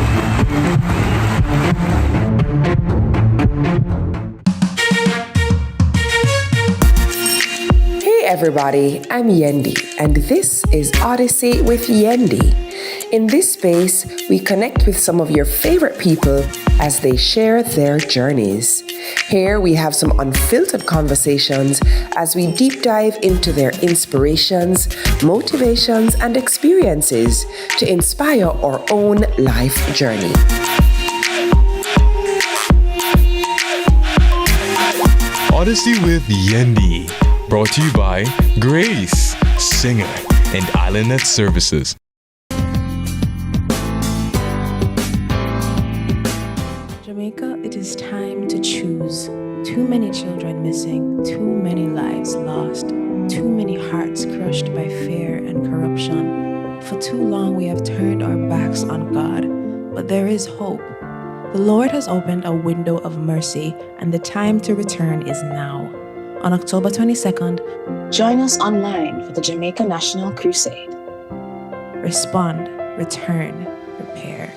Hey everybody, I'm Yendi, and this is Odyssey with Yendi. In this space, we connect with some of your favorite people as they share their journeys. Here we have some unfiltered conversations as we deep dive into their inspirations, motivations, and experiences to inspire our own life journey. Odyssey with Yendi. Brought to you by Grace, Singer, and Islandnet Services. Jamaica, it is time to choose. Too many children missing, too many lives lost, too many hearts crushed by fear and corruption. For too long we have turned our backs on God, but there is hope. The Lord has opened a window of mercy, and the time to return is now. On October 22nd, join us online for the Jamaica National Crusade. Respond, return, repair.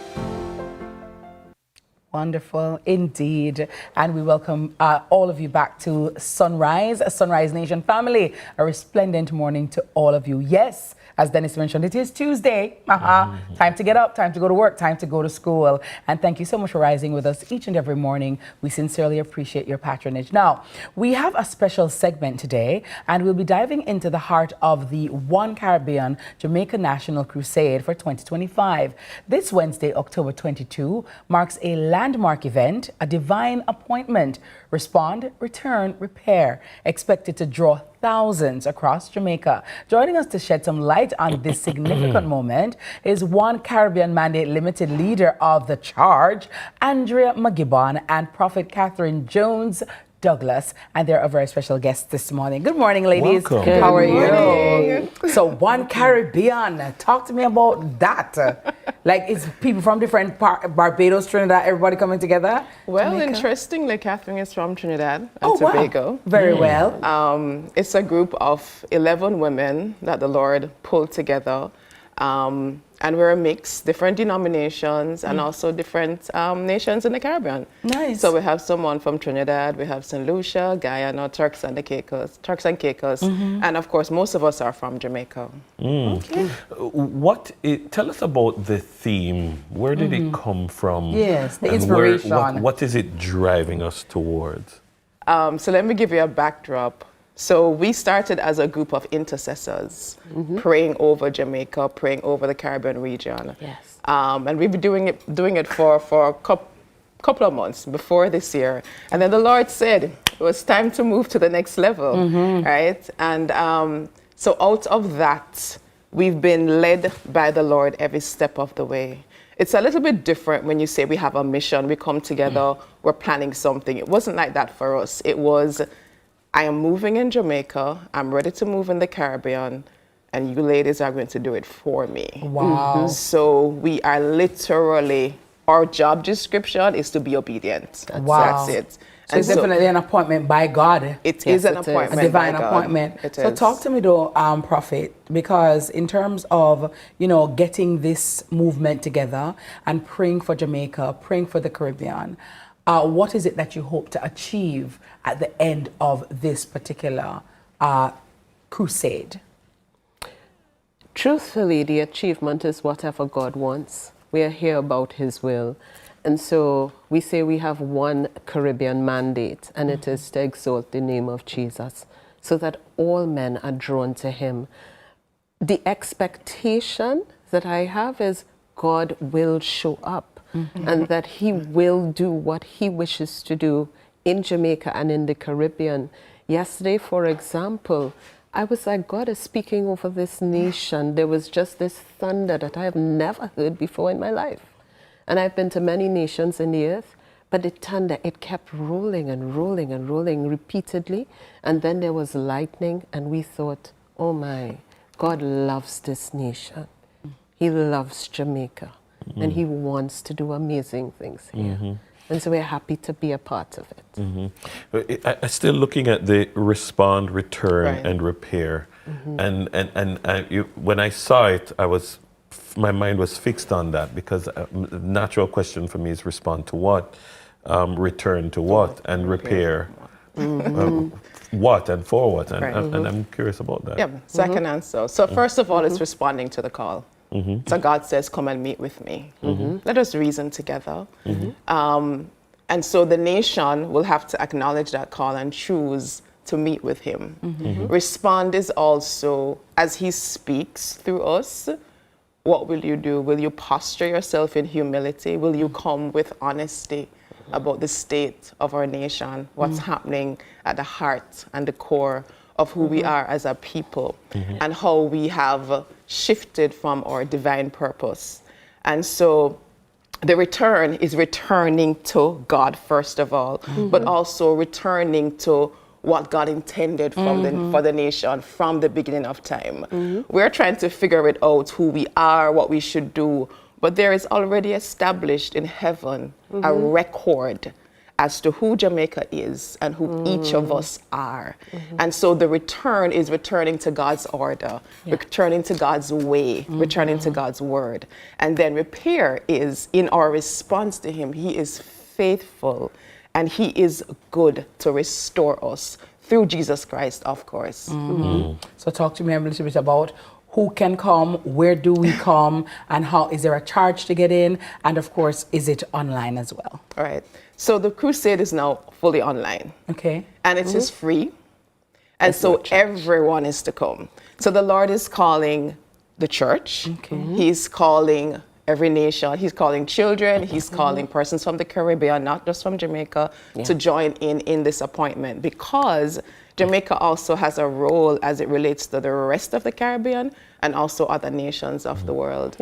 Wonderful indeed. And we welcome all of you back to Sunrise, a Sunrise Nation family. A resplendent morning to all of you. Yes, as Dennis mentioned, it is Tuesday. Time to get up, time to go to work, time to go to school. And thank you so much for rising with us each and every morning. We sincerely appreciate your patronage. Now, we have a special segment today, and we'll be diving into the heart of the One Caribbean Jamaica National Crusade for 2025. This Wednesday, October 22, marks a landmark event, a divine appointment. Respond, return, repair. Expected to draw thousands across Jamaica. Joining us to shed some light on this significant moment is One Caribbean Mandate Limited leader of the charge, Andrea McGibbon, and Prophet Catherine Jones Douglas, and they're a very special guest this morning. Good morning, ladies. Welcome. How are you? So, One Caribbean, talk to me about that. Like, it's people from different Barbados, Trinidad, everybody coming together? Well, Jamaica? Interestingly, Catherine is from Trinidad and Tobago. Wow. Very well. It's a group of 11 women that the Lord pulled together. And we're a mix, different denominations and also different nations in the Caribbean. Nice. So we have someone from Trinidad, we have St. Lucia, Guyana, Turks and Caicos, and of course most of us are from Jamaica. Okay. Tell us about the theme. Where did it come from? Yes, the And inspiration. what is it driving us towards? So let me give you a backdrop. So we started as a group of intercessors, praying over Jamaica, praying over the Caribbean region. Yes. And we've been doing it for a couple of months before this year. And then the Lord said it was time to move to the next level, right? And so out of that, we've been led by the Lord every step of the way. It's a little bit different when you say we have a mission, we come together, we're planning something. It wasn't like that for us. It was, I am moving in Jamaica, I'm ready to move in the Caribbean, and you ladies are going to do it for me. Wow. So we are literally, our job description is to be obedient. That's it. So it's definitely an appointment by God. It is an appointment, a divine by God. appointment. It So is. talk to me though, Prophet, because in terms of, getting this movement together and praying for Jamaica, praying for the Caribbean, what is it that you hope to achieve at the end of this particular crusade? Truthfully, the achievement is whatever God wants. We are here about His will. And so we say we have one Caribbean mandate, and it is to exalt the name of Jesus so that all men are drawn to Him. The expectation that I have is God will show up and that He will do what He wishes to do in Jamaica and in the Caribbean. Yesterday, for example, I was like, God is speaking over this nation. There was just this thunder that I have never heard before in my life. And I've been to many nations in the earth, but the thunder, it kept rolling and rolling and rolling repeatedly. And then there was lightning, and we thought, oh my, God loves this nation. He loves Jamaica, and He wants to do amazing things here. And so we're happy to be a part of it. I'm still looking at the respond, return, and repair. And when I saw it, my mind was fixed on that, because the natural question for me is respond to what, return to what, and repair what and for what. And I'm curious about that. Yeah, so I can answer. So first of all, it's responding to the call. So God says, come and meet with me. Let us reason together. And so the nation will have to acknowledge that call and choose to meet with Him. Respond is also, as He speaks through us, what will you do? Will you posture yourself in humility? Will you come with honesty about the state of our nation, what's happening at the heart and the core of who we are as a people, and how we have shifted from our divine purpose? And so the return is returning to God, first of all, but also returning to what God intended for the nation from the beginning of time. We're trying to figure it out, who we are, what we should do, but there is already established in heaven a record as to who Jamaica is and who each of us are. And so the return is returning to God's order, returning to God's way, returning to God's word. And then repair is in our response to Him. He is faithful, and he is good to restore us through Jesus Christ, of course. So talk to me a little bit about who can come, where do we come, and how is there a charge to get in? And of course, is it online as well? All right. So the crusade is now fully online. Okay. And it is free. And so everyone is to come. So the Lord is calling the church. Okay. He's calling every nation. He's calling children. He's calling persons from the Caribbean, not just from Jamaica, to join in this appointment, because Jamaica also has a role as it relates to the rest of the Caribbean and also other nations of the world.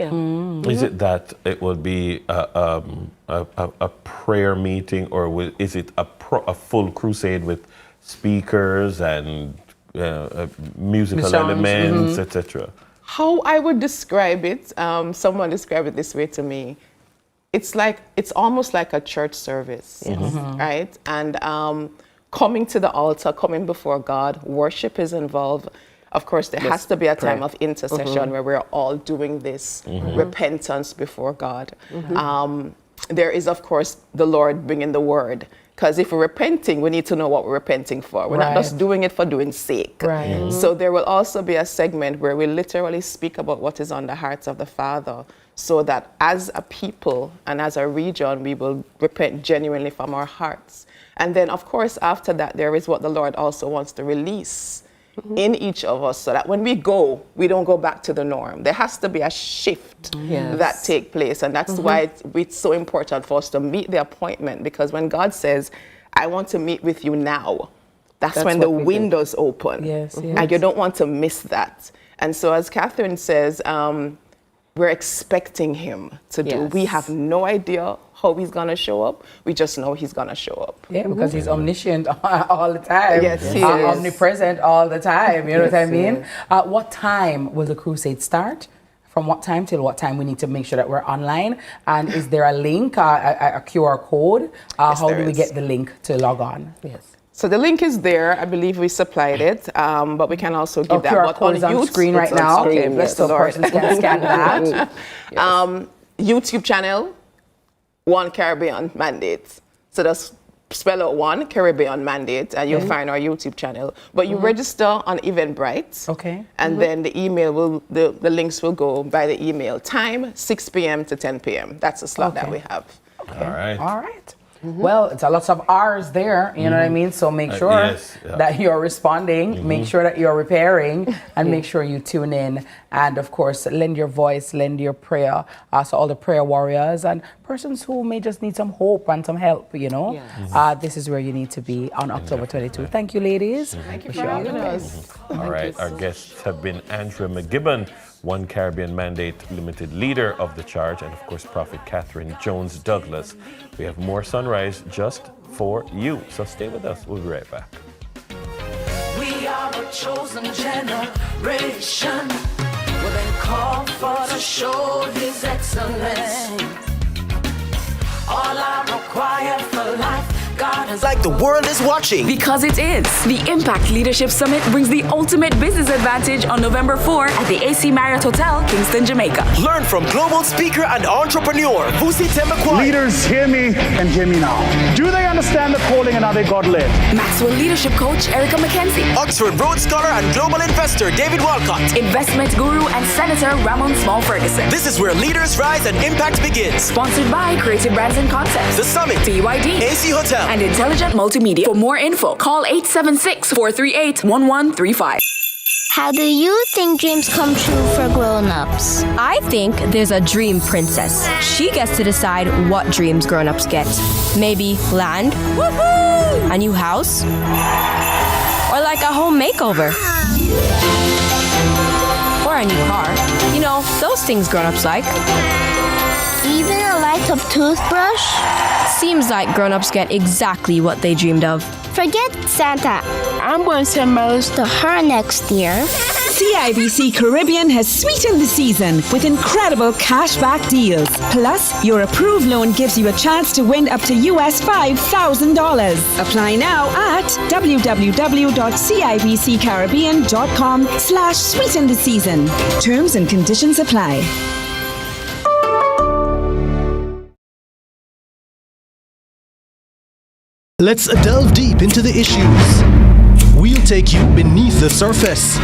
Is it that it will be a prayer meeting, or is it a full crusade with speakers and musical elements, etc.? How I would describe it, someone described it this way to me. It's almost like a church service, right? And coming to the altar, coming before God, worship is involved. Of course, there has to be a time of intercession where we're all doing this repentance before God. There is, of course, the Lord bringing the word. Because if we're repenting, we need to know what we're repenting for. We're not just doing it for doing sake. So there will also be a segment where we literally speak about what is on the hearts of the Father, so that as a people and as a region, we will repent genuinely from our hearts. And then, of course, after that, there is what the Lord also wants to release in each of us, so that when we go, we don't go back to the norm. There has to be a shift that take place. And that's why it's so important for us to meet the appointment, because when God says, I want to meet with you now, that's when the windows open. And you don't want to miss that. And so as Catherine says, we're expecting him to do. We have no idea how he's going to show up. We just know he's going to show up. Yeah, because he's omniscient all the time. Yes, he is. Omnipresent all the time. You know what I mean? What time will the crusade start? From what time till what time? We need to make sure that we're online. And is there a link, a QR code? How do we get the link to log on? So the link is there. I believe we supplied it, but we can also give that. QR code is on screen right now. Okay, bless the Lord. Persons can scan that. YouTube channel, One Caribbean Mandate. So that's spell out One Caribbean Mandate, and you'll find our YouTube channel. But you register on Eventbrite. And then the email the links will go by the email. Time 6 p.m. to 10 p.m. That's the slot that we have. All right. Well, it's a lot of R's there, you know what I mean? So make sure that you're responding, make sure that you're repairing, and make sure you tune in. And of course, lend your voice, lend your prayer. So all the prayer warriors and persons who may just need some hope and some help, you know? This is where you need to be on October 22. Thank you, ladies. Thank you for having us. All right, our guests have been Andrea McGibbon, One Caribbean Mandate Limited leader of the charge, and of course, Prophet Catherine Jones Douglas. We have more Sunrise just for you. So stay with us. We'll be right back. We are a chosen generation. We've been called for to show His excellence. All I require for life, God is like the world is watching. Because it is. The Impact Leadership Summit brings the ultimate business advantage on November 4 at the AC Marriott Hotel, Kingston, Jamaica. Learn from global speaker and entrepreneur Vusi Temakwai. Leaders, hear me and hear me now. Do they understand the calling and are they God-led? Maxwell Leadership Coach Erica McKenzie. Oxford Rhodes Scholar and global investor David Walcott. Investment Guru and Senator Ramon Small Ferguson. This is where leaders rise and impact begins. Sponsored by Creative Brands and Concepts, The Summit, BYD, AC Hotel, and Intelligent Multimedia. For more info, call 876-438-1135. How do you think dreams come true for grown-ups? I think there's a dream princess. She gets to decide what dreams grown-ups get. Maybe land, a new house, or like a home makeover. Or a new car. You know, those things grown-ups like. Even a light-up toothbrush? Seems like grown-ups get exactly what they dreamed of. Forget Santa. I'm going to send my rose to her next year. CIBC Caribbean has sweetened the season with incredible cashback deals. Plus, your approved loan gives you a chance to win up to US $5,000. Apply now at www.cibccaribbean.com/sweeten the season. Terms and conditions apply. Let's delve deep into the issues. We'll take you beneath the surface.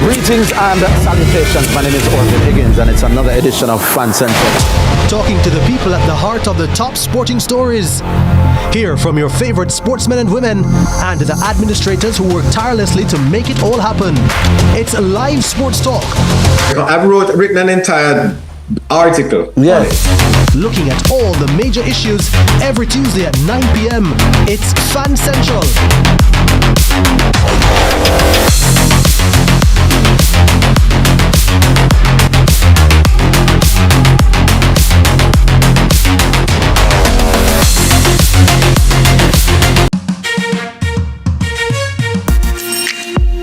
Greetings and salutations. My name is Orville Higgins, and it's another edition of Fan Central. Talking to the people at the heart of the top sporting stories. Hear from your favorite sportsmen and women and the administrators who work tirelessly to make it all happen. It's live sports talk. I've written an entire article. Yeah. Looking at all the major issues every Tuesday at 9 p.m. It's Fan Central.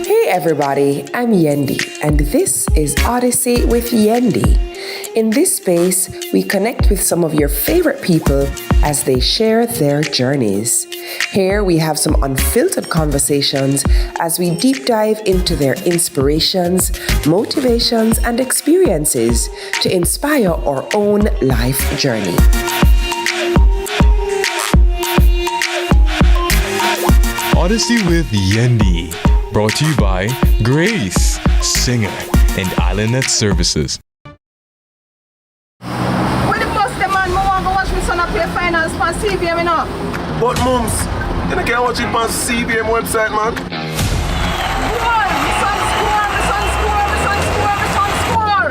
Hey everybody, I'm Yendi, and this is Odyssey with Yendi. In this space, we connect with some of your favorite people as they share their journeys. Here we have some unfiltered conversations as we deep dive into their inspirations, motivations, and experiences to inspire our own life journey. Odyssey with Yendi. Brought to you by Grace, Singer, and Islandnet Services. Finals on CVM, you know. But mums, you can't watch it on CVM website, man. Score.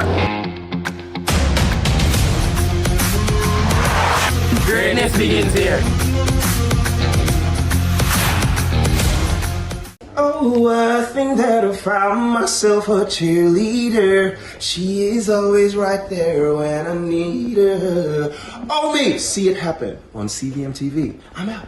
Greatness begins here. Oh, I think that I found myself a cheerleader. She is always right there when I need her. Oh, me! See it happen on CVM TV. I'm out.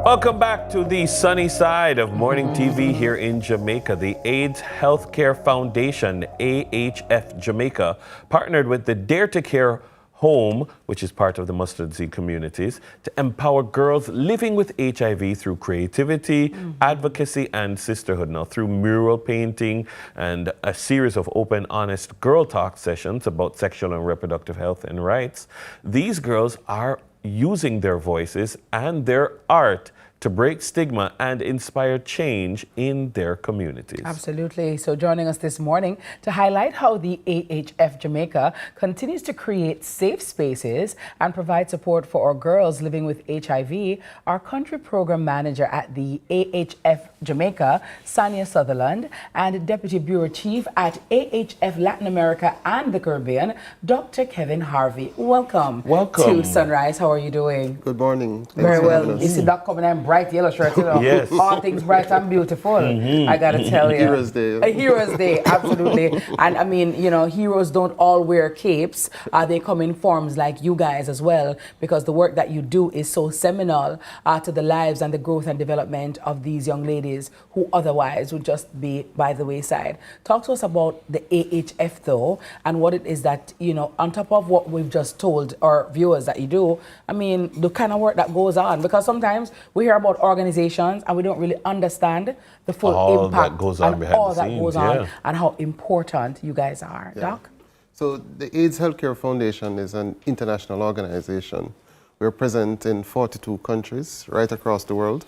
Welcome back to the sunny side of morning TV here in Jamaica. The AIDS Healthcare Foundation, AHF Jamaica, partnered with the Dare to Care Home, which is part of the Mustard Seed Communities, to empower girls living with HIV through creativity, advocacy, and sisterhood. Now, through mural painting and a series of open, honest girl talk sessions about sexual and reproductive health and rights, these girls are using their voices and their art to break stigma and inspire change in their communities. Absolutely. So joining us this morning to highlight how the AHF Jamaica continues to create safe spaces and provide support for our girls living with HIV, our country program manager at the AHF Jamaica, Sonia Sutherland, and Deputy Bureau Chief at AHF Latin America and the Caribbean, Dr. Kevin Harvey. Welcome. Welcome To Sunrise. How are you doing? Good morning. Very well. You see that coming in bright yellow shirt, you know. Yes. All things bright and beautiful. I gotta tell you. Heroes Day. A Heroes Day, absolutely. And I mean, you know, heroes don't all wear capes. They come in forms like you guys as well, because the work that you do is so seminal to the lives and the growth and development of these young ladies who otherwise would just be by the wayside. Talk to us about the AHF though, and what it is that, you know, on top of what we've just told our viewers that you do, I mean, the kind of work that goes on, because sometimes we hear about organizations and we don't really understand the full impact that goes on and behind all the that scenes, goes on yeah. and how important you guys are. Doc? So the AIDS Healthcare Foundation is an international organization. We're present in 42 countries right across the world.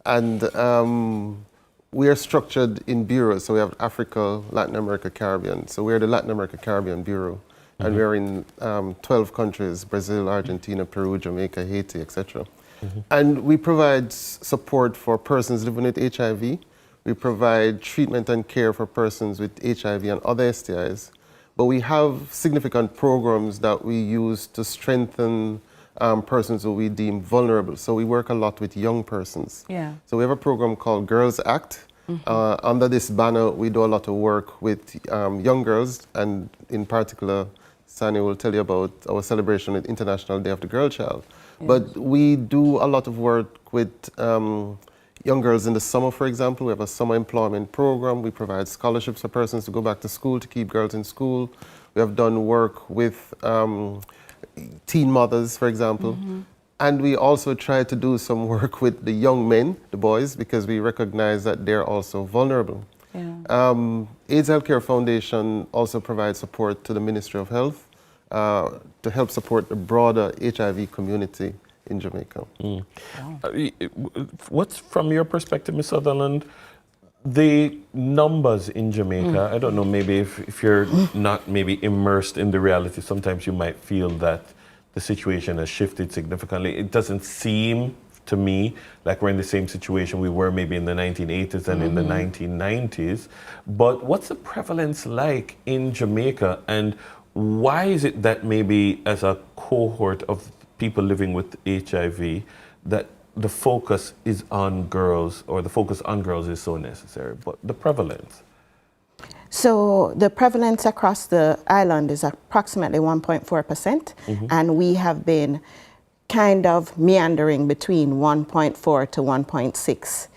And we are structured in bureaus. So we have Africa, Latin America, Caribbean. So we're the Latin America Caribbean Bureau. And we're in 12 countries: Brazil, Argentina, Peru, Jamaica, Haiti, etc. And we provide support for persons living with HIV. We provide treatment and care for persons with HIV and other STIs. But we have significant programs that we use to strengthen persons who we deem vulnerable. So we work a lot with young persons. Yeah. So we have a program called Girls Act. Under this banner, we do a lot of work with young girls, and in particular, Sani will tell you about our celebration with International Day of the Girl Child. Yes. But we do a lot of work with young girls in the summer, for example. We have a summer employment program. We provide scholarships for persons to go back to school, to keep girls in school. We have done work with teen mothers, for example. And we also try to do some work with the young men, the boys, because we recognize that they're also vulnerable. Yeah. AIDS Healthcare Foundation also provides support to the Ministry of Health to help support the broader HIV community in Jamaica. What's, from your perspective, Ms. Sutherland, the numbers in Jamaica? I don't know, maybe if you're not maybe immersed in the reality, sometimes you might feel that the situation has shifted significantly. It doesn't seem to me like we're in the same situation we were maybe in the 1980s and in the 1990s. But what's the prevalence like in Jamaica, and why is it that maybe as a cohort of people living with HIV that the focus is on girls, or the focus on girls is so necessary, but the prevalence? So the prevalence across the island is approximately 1.4%, and we have been kind of meandering between 1.4 to 1.6.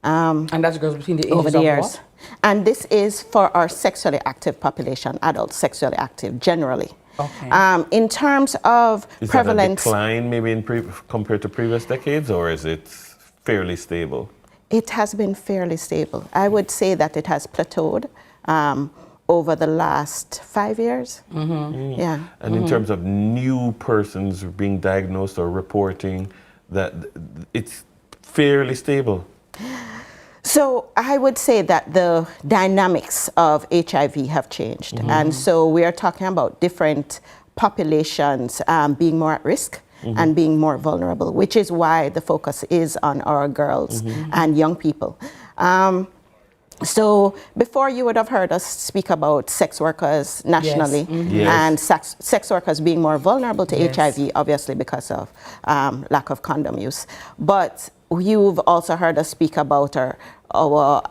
And that goes between the ages over the of years. what? And this is for our sexually active population, adults sexually active generally. Okay. In terms of Is prevalence, that a decline maybe in compared to previous decades, or is it fairly stable? it has been fairly stable. I would say that it has plateaued over the last 5 years. Yeah. And in terms of new persons being diagnosed or reporting, that it's fairly stable. So I would say that the dynamics of HIV have changed. And so we are talking about different populations being more at risk and being more vulnerable, which is why the focus is on our girls and young people. So before, you would have heard us speak about sex workers nationally, and sex workers being more vulnerable to HIV, obviously because of lack of condom use. But you've also heard us speak about our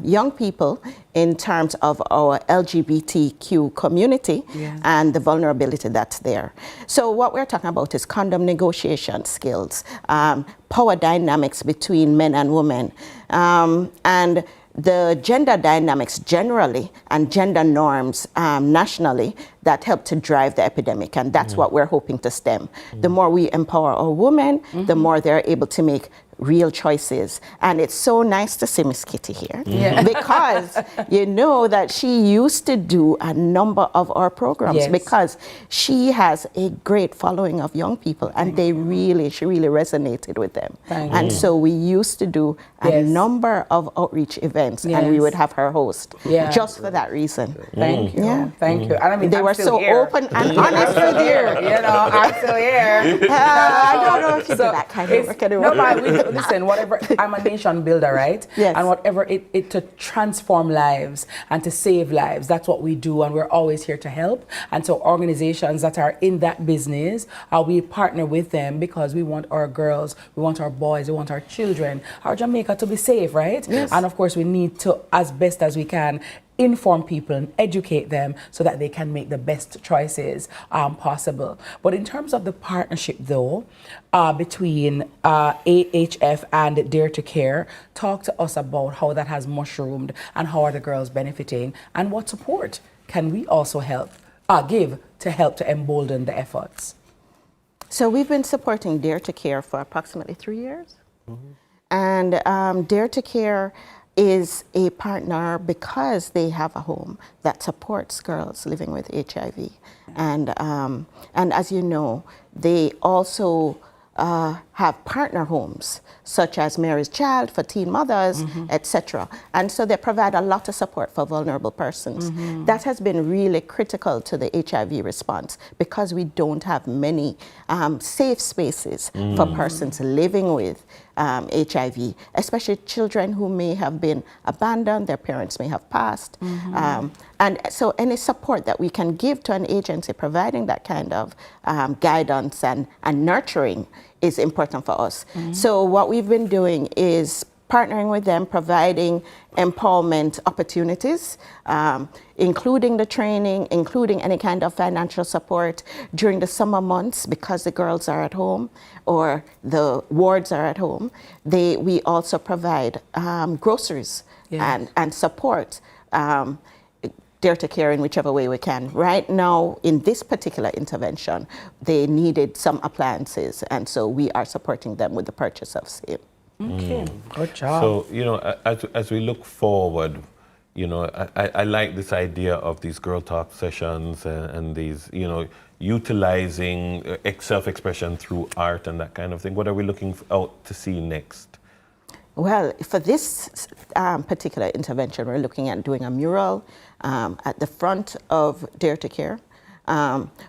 young people in terms of our LGBTQ community and the vulnerability that's there. So what we're talking about is condom negotiation skills, power dynamics between men and women, and the gender dynamics generally and gender norms nationally that help to drive the epidemic, and that's what we're hoping to stem. The more we empower our women, the more they're able to make real choices. And it's so nice to see Miss Kitty here because you know that she used to do a number of our programs because she has a great following of young people, and she really resonated with them. And so we used to do a number of outreach events, and we would have her host just for that reason. Thank you. Thank you. And I mean, they were so here. open and honest with you. You know, I'm still here. I don't know if you do that kind of work anymore. No, but listen, whatever, I'm a nation builder, right? Yes. And whatever it to transform lives and to save lives, that's what we do, and we're always here to help. And so organizations that are in that business, we partner with them because we want our girls, we want our boys, we want our children, our Jamaica to be safe, right? Yes. And of course we need to, as best as we can, inform people and educate them so that they can make the best choices possible. But in terms of the partnership though, between AHF and Dare to Care, talk to us about how that has mushroomed and how are the girls benefiting, and what support can we also give to help to embolden the efforts? So we've been supporting Dare to Care for approximately 3 years. And Dare to Care is a partner because they have a home that supports girls living with HIV. And as you know, they also have partner homes, such as Mary's Child for teen mothers, etc. And so they provide a lot of support for vulnerable persons. That has been really critical to the HIV response because we don't have many safe spaces for persons living with HIV, especially children who may have been abandoned, their parents may have passed. And so any support that we can give to an agency providing that kind of guidance and nurturing is important for us. So what we've been doing is partnering with them, providing empowerment opportunities, including the training, including any kind of financial support during the summer months because the girls are at home or the wards are at home. We also provide groceries and support. Dare to Care in whichever way we can. Right now, in this particular intervention, they needed some appliances, and so we are supporting them with the purchase of same. Okay, good job. So, you know, as we look forward, you know, I like this idea of these girl talk sessions and these, you know, utilizing self-expression through art and that kind of thing. What are we looking out to see next? Well, for this particular intervention, we're looking at doing a mural at the front of Dare to Care,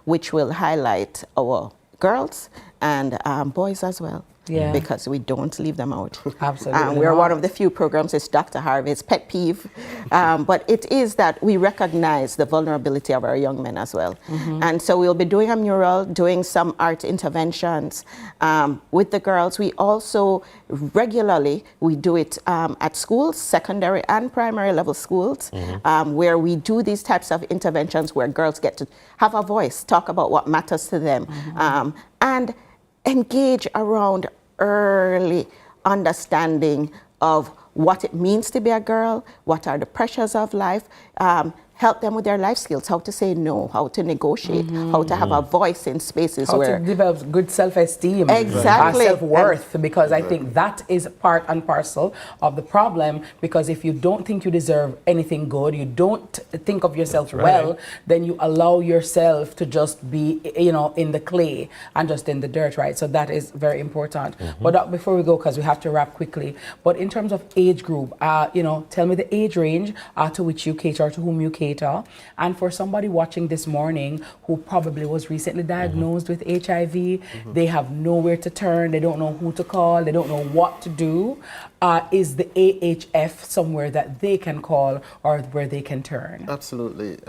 which will highlight our girls and boys as well. Yeah. Because we don't leave them out. Absolutely. We're one of the few programs, it's Dr. Harvey's pet peeve, but it is that we recognize the vulnerability of our young men as well. And so we'll be doing a mural, doing some art interventions with the girls. We also regularly, we do it at schools, secondary and primary level schools, where we do these types of interventions where girls get to have a voice, talk about what matters to them, and engage around early understanding of what it means to be a girl, what are the pressures of life, help them with their life skills, how to say no, how to negotiate, how to have a voice in spaces how to develop good self-esteem, exactly, self-worth, because I think that is part and parcel of the problem, because if you don't think you deserve anything good, you don't think of yourself well, then you allow yourself to just be, you know, in the clay and just in the dirt, right? So that is very important. But before we go, because we have to wrap quickly, but in terms of age group, you know, tell me the age range to which you cater, to whom you cater. And for somebody watching this morning who probably was recently diagnosed with HIV, they have nowhere to turn, they don't know who to call, they don't know what to do. Is the AHF somewhere that they can call or where they can turn? Absolutely.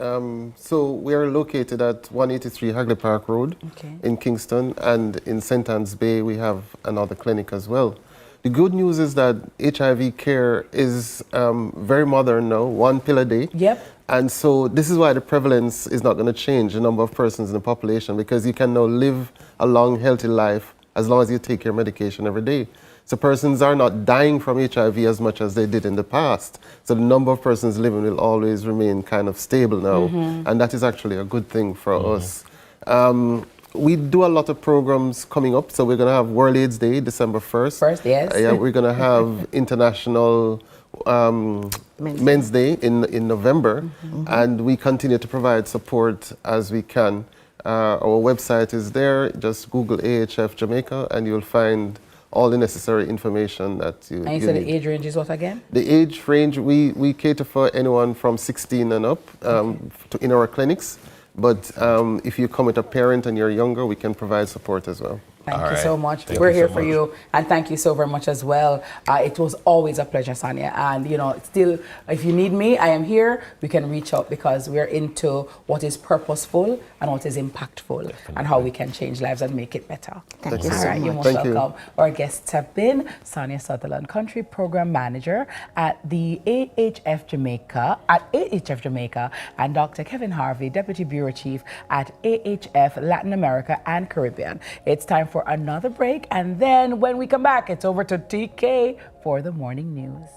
So we are located at 183 Hagley Park Road in Kingston, and in St. Anne's Bay we have another clinic as well. The good news is that HIV care is very modern now, 1 pill a day. Yep. And so this is why the prevalence is not going to change, the number of persons in the population, because you can now live a long, healthy life as long as you take your medication every day. So persons are not dying from HIV as much as they did in the past. So the number of persons living will always remain kind of stable now. And that is actually a good thing for us. We do a lot of programs coming up. So we're going to have World AIDS Day, December 1st. Yes. Yeah, we're going to have International Men's Day in November, and we continue to provide support as we can. Our website is there. Just Google AHF Jamaica and you'll find all the necessary information that you And you said the age range is what again? The age range, we cater for anyone from 16 and up in our clinics. But if you come with a parent and you're younger, we can provide support as well. Thank you so much. We're here for you, and thank you so very much as well. It was always a pleasure, Sonia. And you know, still, if you need me, I am here. We can reach out because we're into what is purposeful and what is impactful, and how we can change lives and make it better. Thank you All so right, much. you're most welcome. Our guests have been Sonia Sutherland, Country Program Manager at the AHF Jamaica, and Dr. Kevin Harvey, Deputy Bureau Chief at AHF Latin America and Caribbean. It's time for another break, and then when we come back, it's over to TK for the morning news.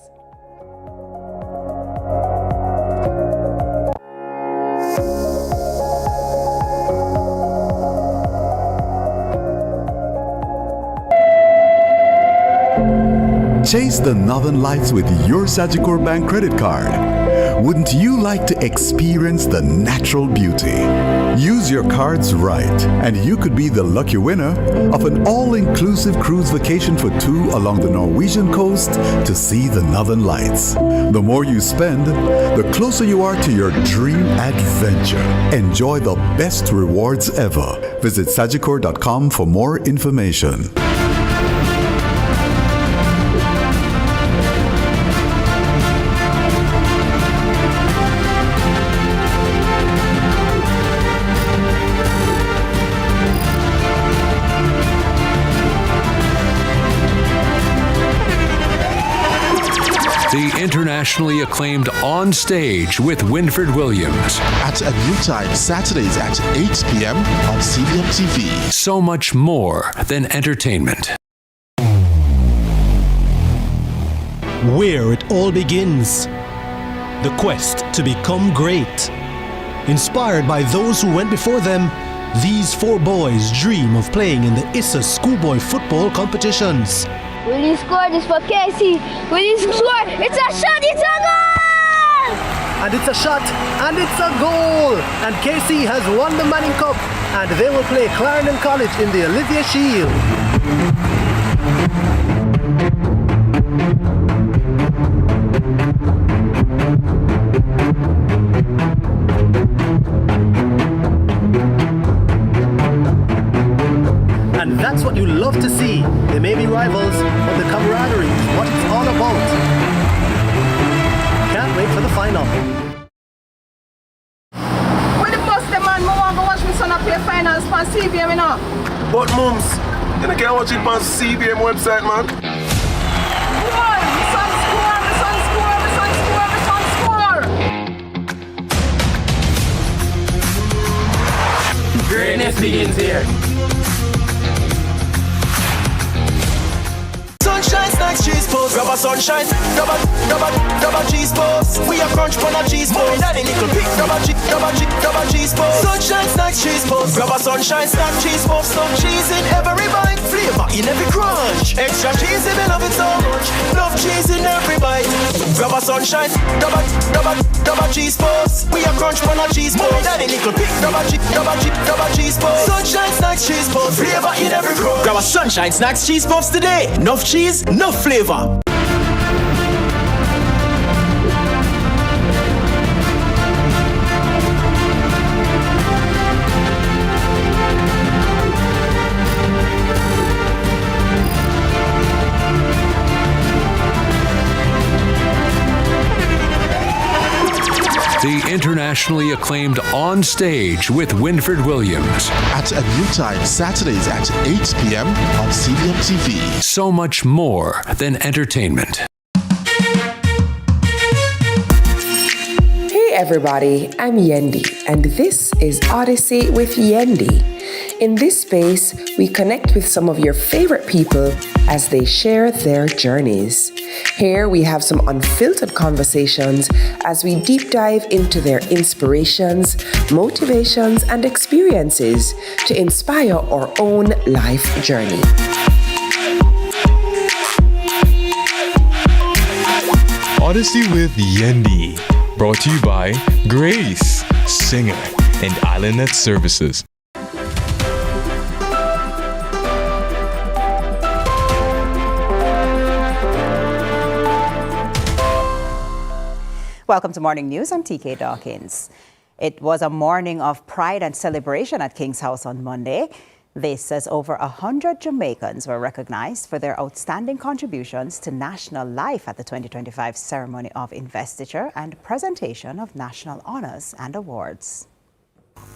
Chase the Northern Lights with your Sagicor Bank credit card. Wouldn't you like to experience the natural beauty? Use your cards right, and you could be the lucky winner of an all-inclusive cruise vacation for 2 along the Norwegian coast to see the Northern Lights. The more you spend, the closer you are to your dream adventure. Enjoy the best rewards ever. Visit Sagicor.com for more information. The internationally acclaimed On Stage with Winford Williams. At a new time, Saturdays at 8 p.m. on CVM TV. So much more than entertainment. Where it all begins. The quest to become great. Inspired by those who went before them, these 4 boys dream of playing in the ISA schoolboy football competitions. Will you score this for Casey? Will you score? It's a shot, it's a goal! And it's a shot, and it's a goal! And KC has won the Manning Cup, and they will play Clarendon College in the Olivia Shield. And that's what you love to see. They may be rivals, but the camaraderie is what it's all about. Can't wait for the final. When the bus the man, I want to watch my son up play finals on CVM, you know. But mums, you can't watch it on CVM website, man. Boy, my son score, my son score, my son score, my son score. Greatness begins here. Sunshine snacks, cheese balls, grab a sunshine, grab a cheese balls. We are crunch on a cheese ball. Daddy nickel pick, grab a cheese balls. Sunshine snacks, cheese balls, grab a sunshine snack, cheese balls. Some cheese in every bite, flavor in every crunch. Extra cheese if you love it so much. Love cheese in every bite. Grab a sunshine, grab a cheese balls. We are crunch on a cheese ball. Daddy nickel pick, grab a cheese balls. Sunshine snacks, cheese balls, flavor in every crunch. Grab a sunshine snacks, cheese puffs today. Enough cheese, no flavor. The internationally acclaimed On Stage with Winfred Williams. At a new time, Saturdays at 8 p.m. on CVM TV. So much more than entertainment. Hey everybody, I'm Yendi, and this is Odyssey with Yendi. In this space, we connect with some of your favorite people as they share their journeys. Here we have some unfiltered conversations as we deep dive into their inspirations, motivations, and experiences to inspire our own life journey. Odyssey with Yendi. Brought to you by Grace, Singer, and Islandnet Services. Welcome to Morning News. I'm TK Dawkins. It was a morning of pride and celebration at King's House on Monday. This as over 100 Jamaicans were recognized for their outstanding contributions to national life at the 2025 ceremony of investiture and presentation of national honors and awards.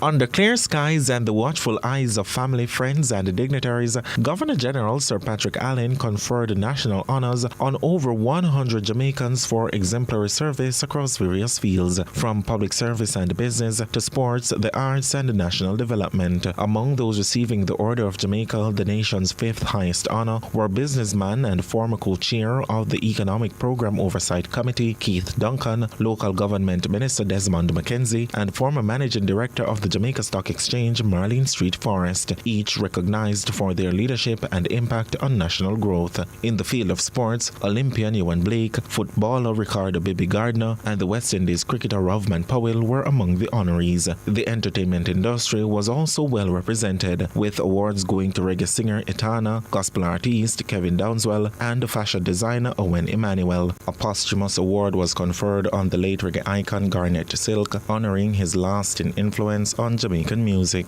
Under clear skies and the watchful eyes of family, friends, and dignitaries, Governor General Sir Patrick Allen conferred national honors on over 100 Jamaicans for exemplary service across various fields, from public service and business to sports, the arts, and national development. Among those receiving the Order of Jamaica, the nation's 5th highest honor, were businessman and former co-chair of the Economic Program Oversight Committee, Keith Duncan, local government minister Desmond McKenzie, and former managing director of the Jamaica Stock Exchange, Marlene Street Forest, each recognized for their leadership and impact on national growth. In the field of sports, Olympian Ewan Blake, footballer Ricardo Bibi Gardner, and the West Indies cricketer Rovman Powell were among the honorees. The entertainment industry was also well represented, with awards going to reggae singer Etana, gospel artist Kevin Downswell, and fashion designer Owen Emmanuel. A posthumous award was conferred on the late reggae icon Garnet Silk, honoring his lasting influence on Jamaican music.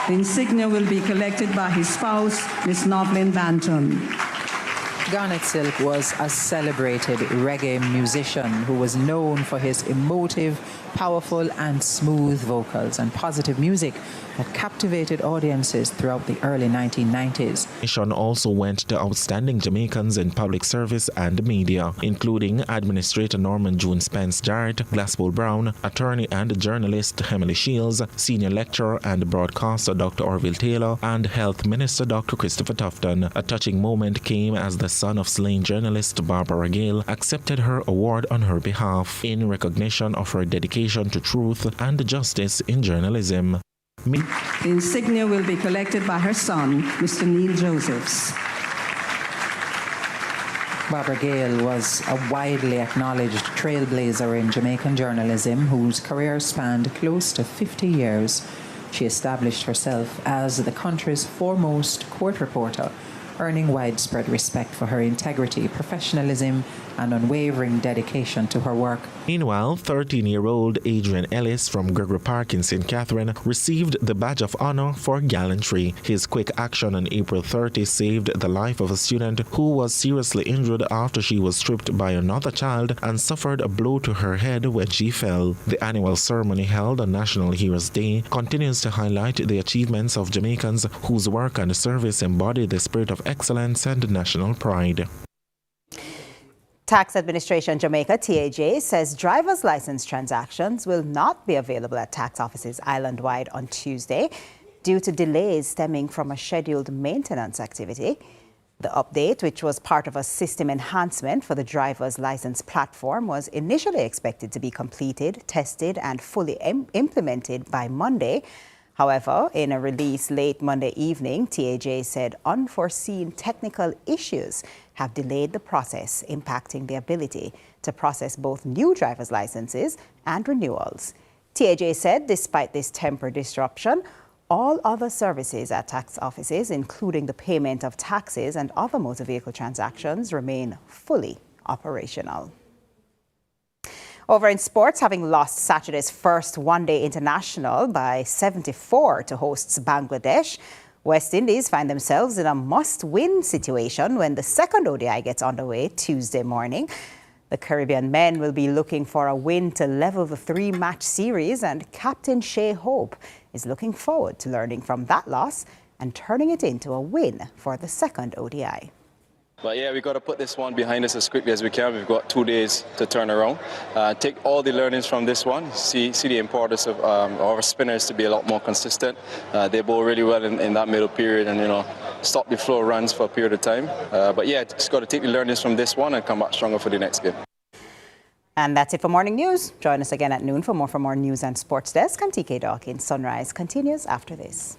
The insignia will be collected by his spouse, Miss Novelyn Banton. Garnet Silk was a celebrated reggae musician who was known for his emotive, powerful and smooth vocals and positive music that captivated audiences throughout the early 1990s. Nation also went to outstanding Jamaicans in public service and media, including Administrator Norman June Spence Jarrett, Glasspool Brown, attorney and journalist Emily Shields, senior lecturer and broadcaster Dr. Orville Taylor, and Health Minister Dr. Christopher Tufton. A touching moment came as the son of slain journalist Barbara Gale accepted her award on her behalf in recognition of her dedication dedication to truth and justice in journalism. The insignia will be collected by her son, Mr. Neil Josephs. Barbara Gale was a widely acknowledged trailblazer in Jamaican journalism whose career spanned close to 50 years. She established herself as the country's foremost court reporter, earning widespread respect for her integrity, professionalism, and unwavering dedication to her work. Meanwhile, 13-year-old Adrian Ellis from Gregory Park in St. Catherine received the Badge of Honor for gallantry. His quick action on April 30 saved the life of a student who was seriously injured after she was stripped by another child and suffered a blow to her head when she fell. The annual ceremony held on National Heroes Day continues to highlight the achievements of Jamaicans whose work and service embody the spirit of excellence and national pride. Tax Administration Jamaica, TAJ, says driver's license transactions will not be available at tax offices island-wide on Tuesday due to delays stemming from a scheduled maintenance activity. The update, which was part of a system enhancement for the driver's license platform, was initially expected to be completed, tested, and fully implemented by Monday. However, in a release late Monday evening, TAJ said unforeseen technical issues have delayed the process, impacting the ability to process both new driver's licenses and renewals. TAJ said despite this temporary disruption, all other services at tax offices, including the payment of taxes and other motor vehicle transactions, remain fully operational. Over in sports, having lost Saturday's first one-day international by 74 to hosts Bangladesh, West Indies find themselves in a must-win situation when the second ODI gets underway Tuesday morning. The Caribbean men will be looking for a win to level the three-match series, and Captain Shea Hope is looking forward to learning from that loss and turning it into a win for the second ODI. But yeah, we've got to put this one behind us as quickly as we can. We've got 2 days to turn around. Take all the learnings from this one. See the importance of our spinners to be a lot more consistent. They bowl really well in that middle period and, stop the flow runs for a period of time. But yeah, just got to take the learnings from this one and come back stronger for the next game. And that's it for Morning News. Join us again at noon for more news and sports desk. I'm TK Dawkins. Sunrise continues after this.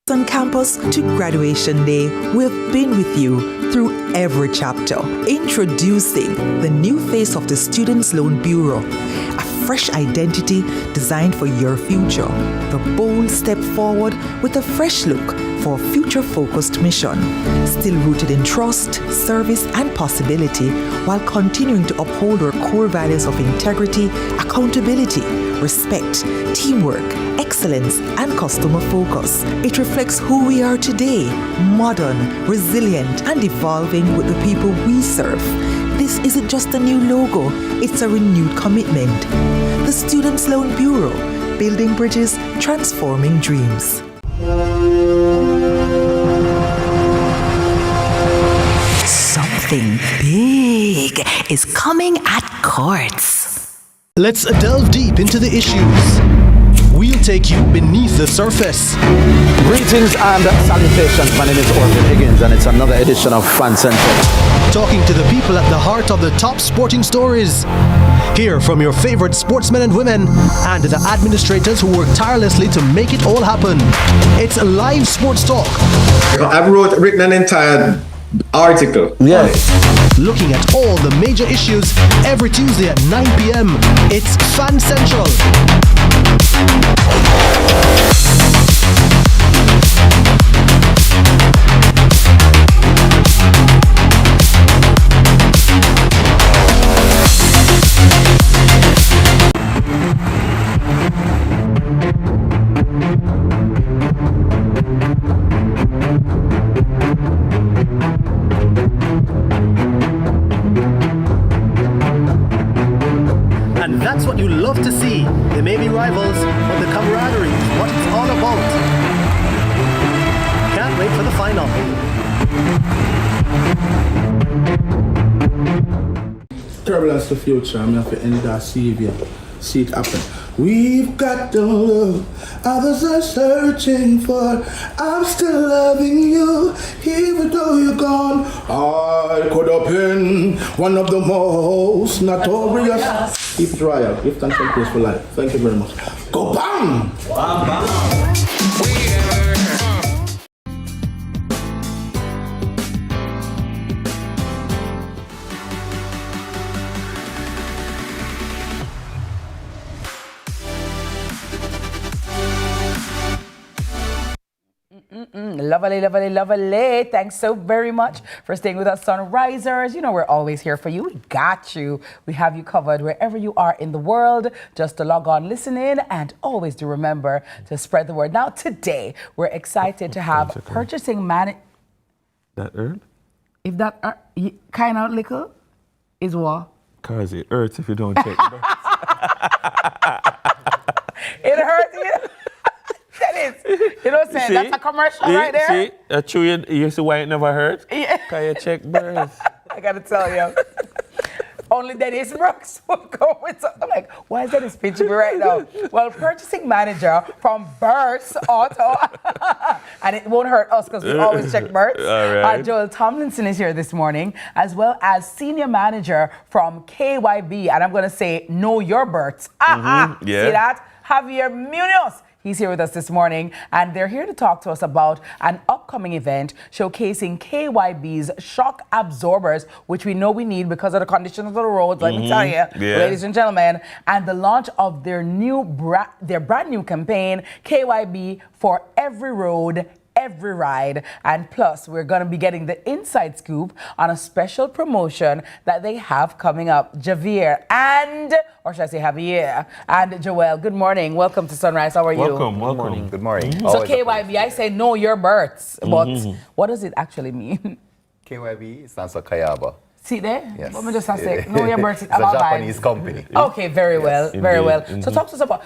On campus to graduation day, we've been with you through every chapter. Introducing the new face of the Students' Loan Bureau, a fresh identity designed for your future. The bold step forward with a fresh look for a future-focused mission, still rooted in trust, service, and possibility, while continuing to uphold our core values of integrity, accountability, respect, teamwork, excellence, and customer focus. It reflects who we are today, modern, resilient, and evolving with the people we serve. This isn't just a new logo, it's a renewed commitment. The Students' Loan Bureau, building bridges, transforming dreams. Something big is coming at Courts. Let's delve deep into the issues. We'll take you beneath the surface. Greetings and salutations. My name is Orville Higgins, and it's another edition of Fan Central. Talking to the people at the heart of the top sporting stories. Hear from your favorite sportsmen and women and the administrators who work tirelessly to make it all happen. It's live sports talk. I've written an entire article. Yeah. Looking at all the major issues every Tuesday at 9 p.m. It's Fan Central. And that's what you love to see. They may be rivals, but the camaraderie is what it's all about. Can't wait for the final. Turbulence to future, I'm going to end that CVM. see it happen. We've got the love others are searching for. I'm still loving you, even though you're gone. I could have been one of the most notorious. Keep it royal. Give thanks and praise for life. Thank you very much. Go bang! Bam, bam. Lovely, lovely, lovely. Thanks so very much for staying with us, Sunrisers. You know, we're always here for you. We got you. We have you covered wherever you are in the world. Just to log on, listen in, and always do remember to spread the word. Now, today, we're excited to have purchasing manager. That hurt? If that kind of little is what? Because it hurts if you don't take birth. It hurts you? Dennis, you know what I'm saying? That's a commercial right there. See, you see why it never hurt? Yeah. Can you check birth? I gotta tell you. Only Dennis Brooks will go with something. I'm like, why is Dennis pinching me right now? Well, purchasing manager from Burt's Auto. And it won't hurt us because we always check Burt's. All right. Joel Tomlinson is here this morning, as well as senior manager from KYB. And I'm going to say, know your Burt's. Yeah. See that? Javier Munoz. He's here with us this morning, and they're here to talk to us about an upcoming event showcasing KYB's shock absorbers, which we know we need because of the conditions of the roads, let me tell you, ladies and gentlemen, and the launch of their brand new campaign, KYB for Every Road, Every ride. And plus, we're going to be getting the inside scoop on a special promotion that they have coming up. Javier and, or should I say Javier and Joel, good morning. Welcome to Sunrise. How are you? Welcome. Good morning. So KYB, I say know your births, but what does it actually mean? KYB stands for Kayaba. See there? Yes. Let me just say, know your births. It's a Japanese company. Okay, very well, very well. Indeed. So talk to us about,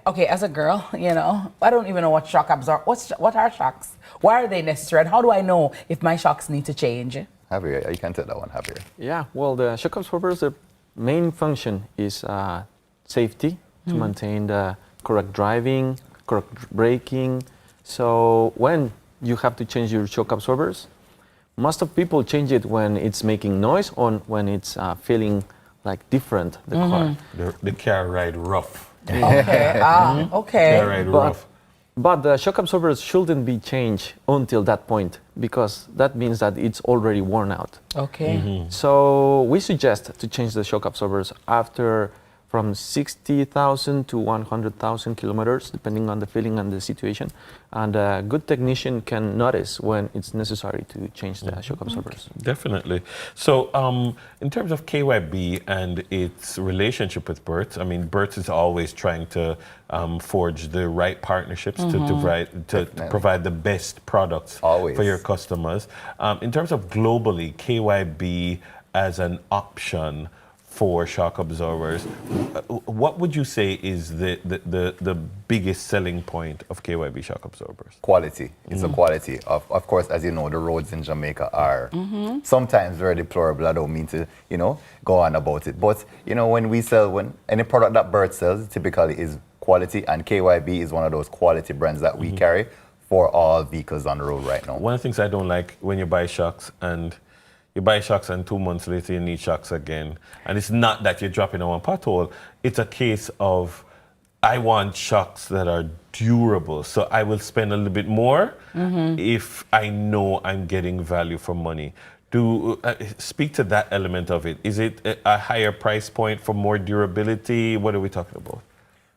okay, as a girl, you know, I don't even know what shock absorb. What are shocks? Why are they necessary? And how do I know if my shocks need to change? Javier, you can take that one, Javier. Yeah, well, the shock absorbers, the main function is safety, to maintain the correct driving, correct braking. So when you have to change your shock absorbers, most of people change it when it's making noise or when it's feeling like different, the car. The car ride rough. Okay, okay. Car ride rough. But the shock absorbers shouldn't be changed until that point, because that means that it's already worn out. Okay. So we suggest to change the shock absorbers after from 60,000 to 100,000 kilometers, depending on the feeling and the situation. And a good technician can notice when it's necessary to change the shock absorbers. Definitely. So in terms of KYB and its relationship with Burt's, I mean, Burt's is always trying to forge the right partnerships to provide the best products for your customers. In terms of globally, KYB as an option for shock absorbers, what would you say is the biggest selling point of KYB shock absorbers? Quality. It's a quality. Of course, as you know, the roads in Jamaica are sometimes very deplorable. I don't mean to, go on about it. But, when any product that Burt sells typically is quality, and KYB is one of those quality brands that we carry for all vehicles on the road right now. One of the things I don't like when you buy shocks and 2 months later you need shocks again. And it's not that you're dropping on one pothole. It's a case of, I want shocks that are durable. So I will spend a little bit more if I know I'm getting value for money. Speak to that element of it. Is it a higher price point for more durability? What are we talking about?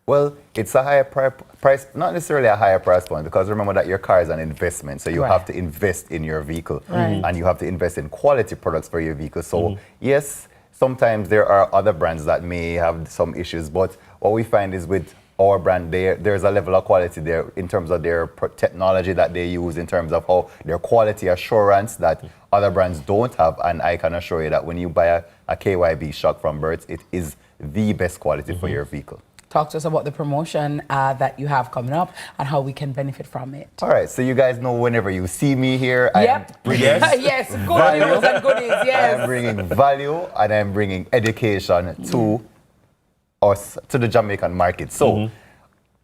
Well, it's a higher price, not necessarily a higher price point, because remember that your car is an investment, so you have to invest in your vehicle, and you have to invest in quality products for your vehicle. So yes, sometimes there are other brands that may have some issues, but what we find is with our brand, there's a level of quality there in terms of their technology that they use, in terms of how their quality assurance that other brands don't have. And I can assure you that when you buy a KYB shock from Burt's, it is the best quality for your vehicle. Talk to us about the promotion that you have coming up and how we can benefit from it. All right, so you guys know whenever you see me here, I'm bringing yes, good news and goodies, yes. I'm bringing value and I'm bringing education to to the Jamaican market. So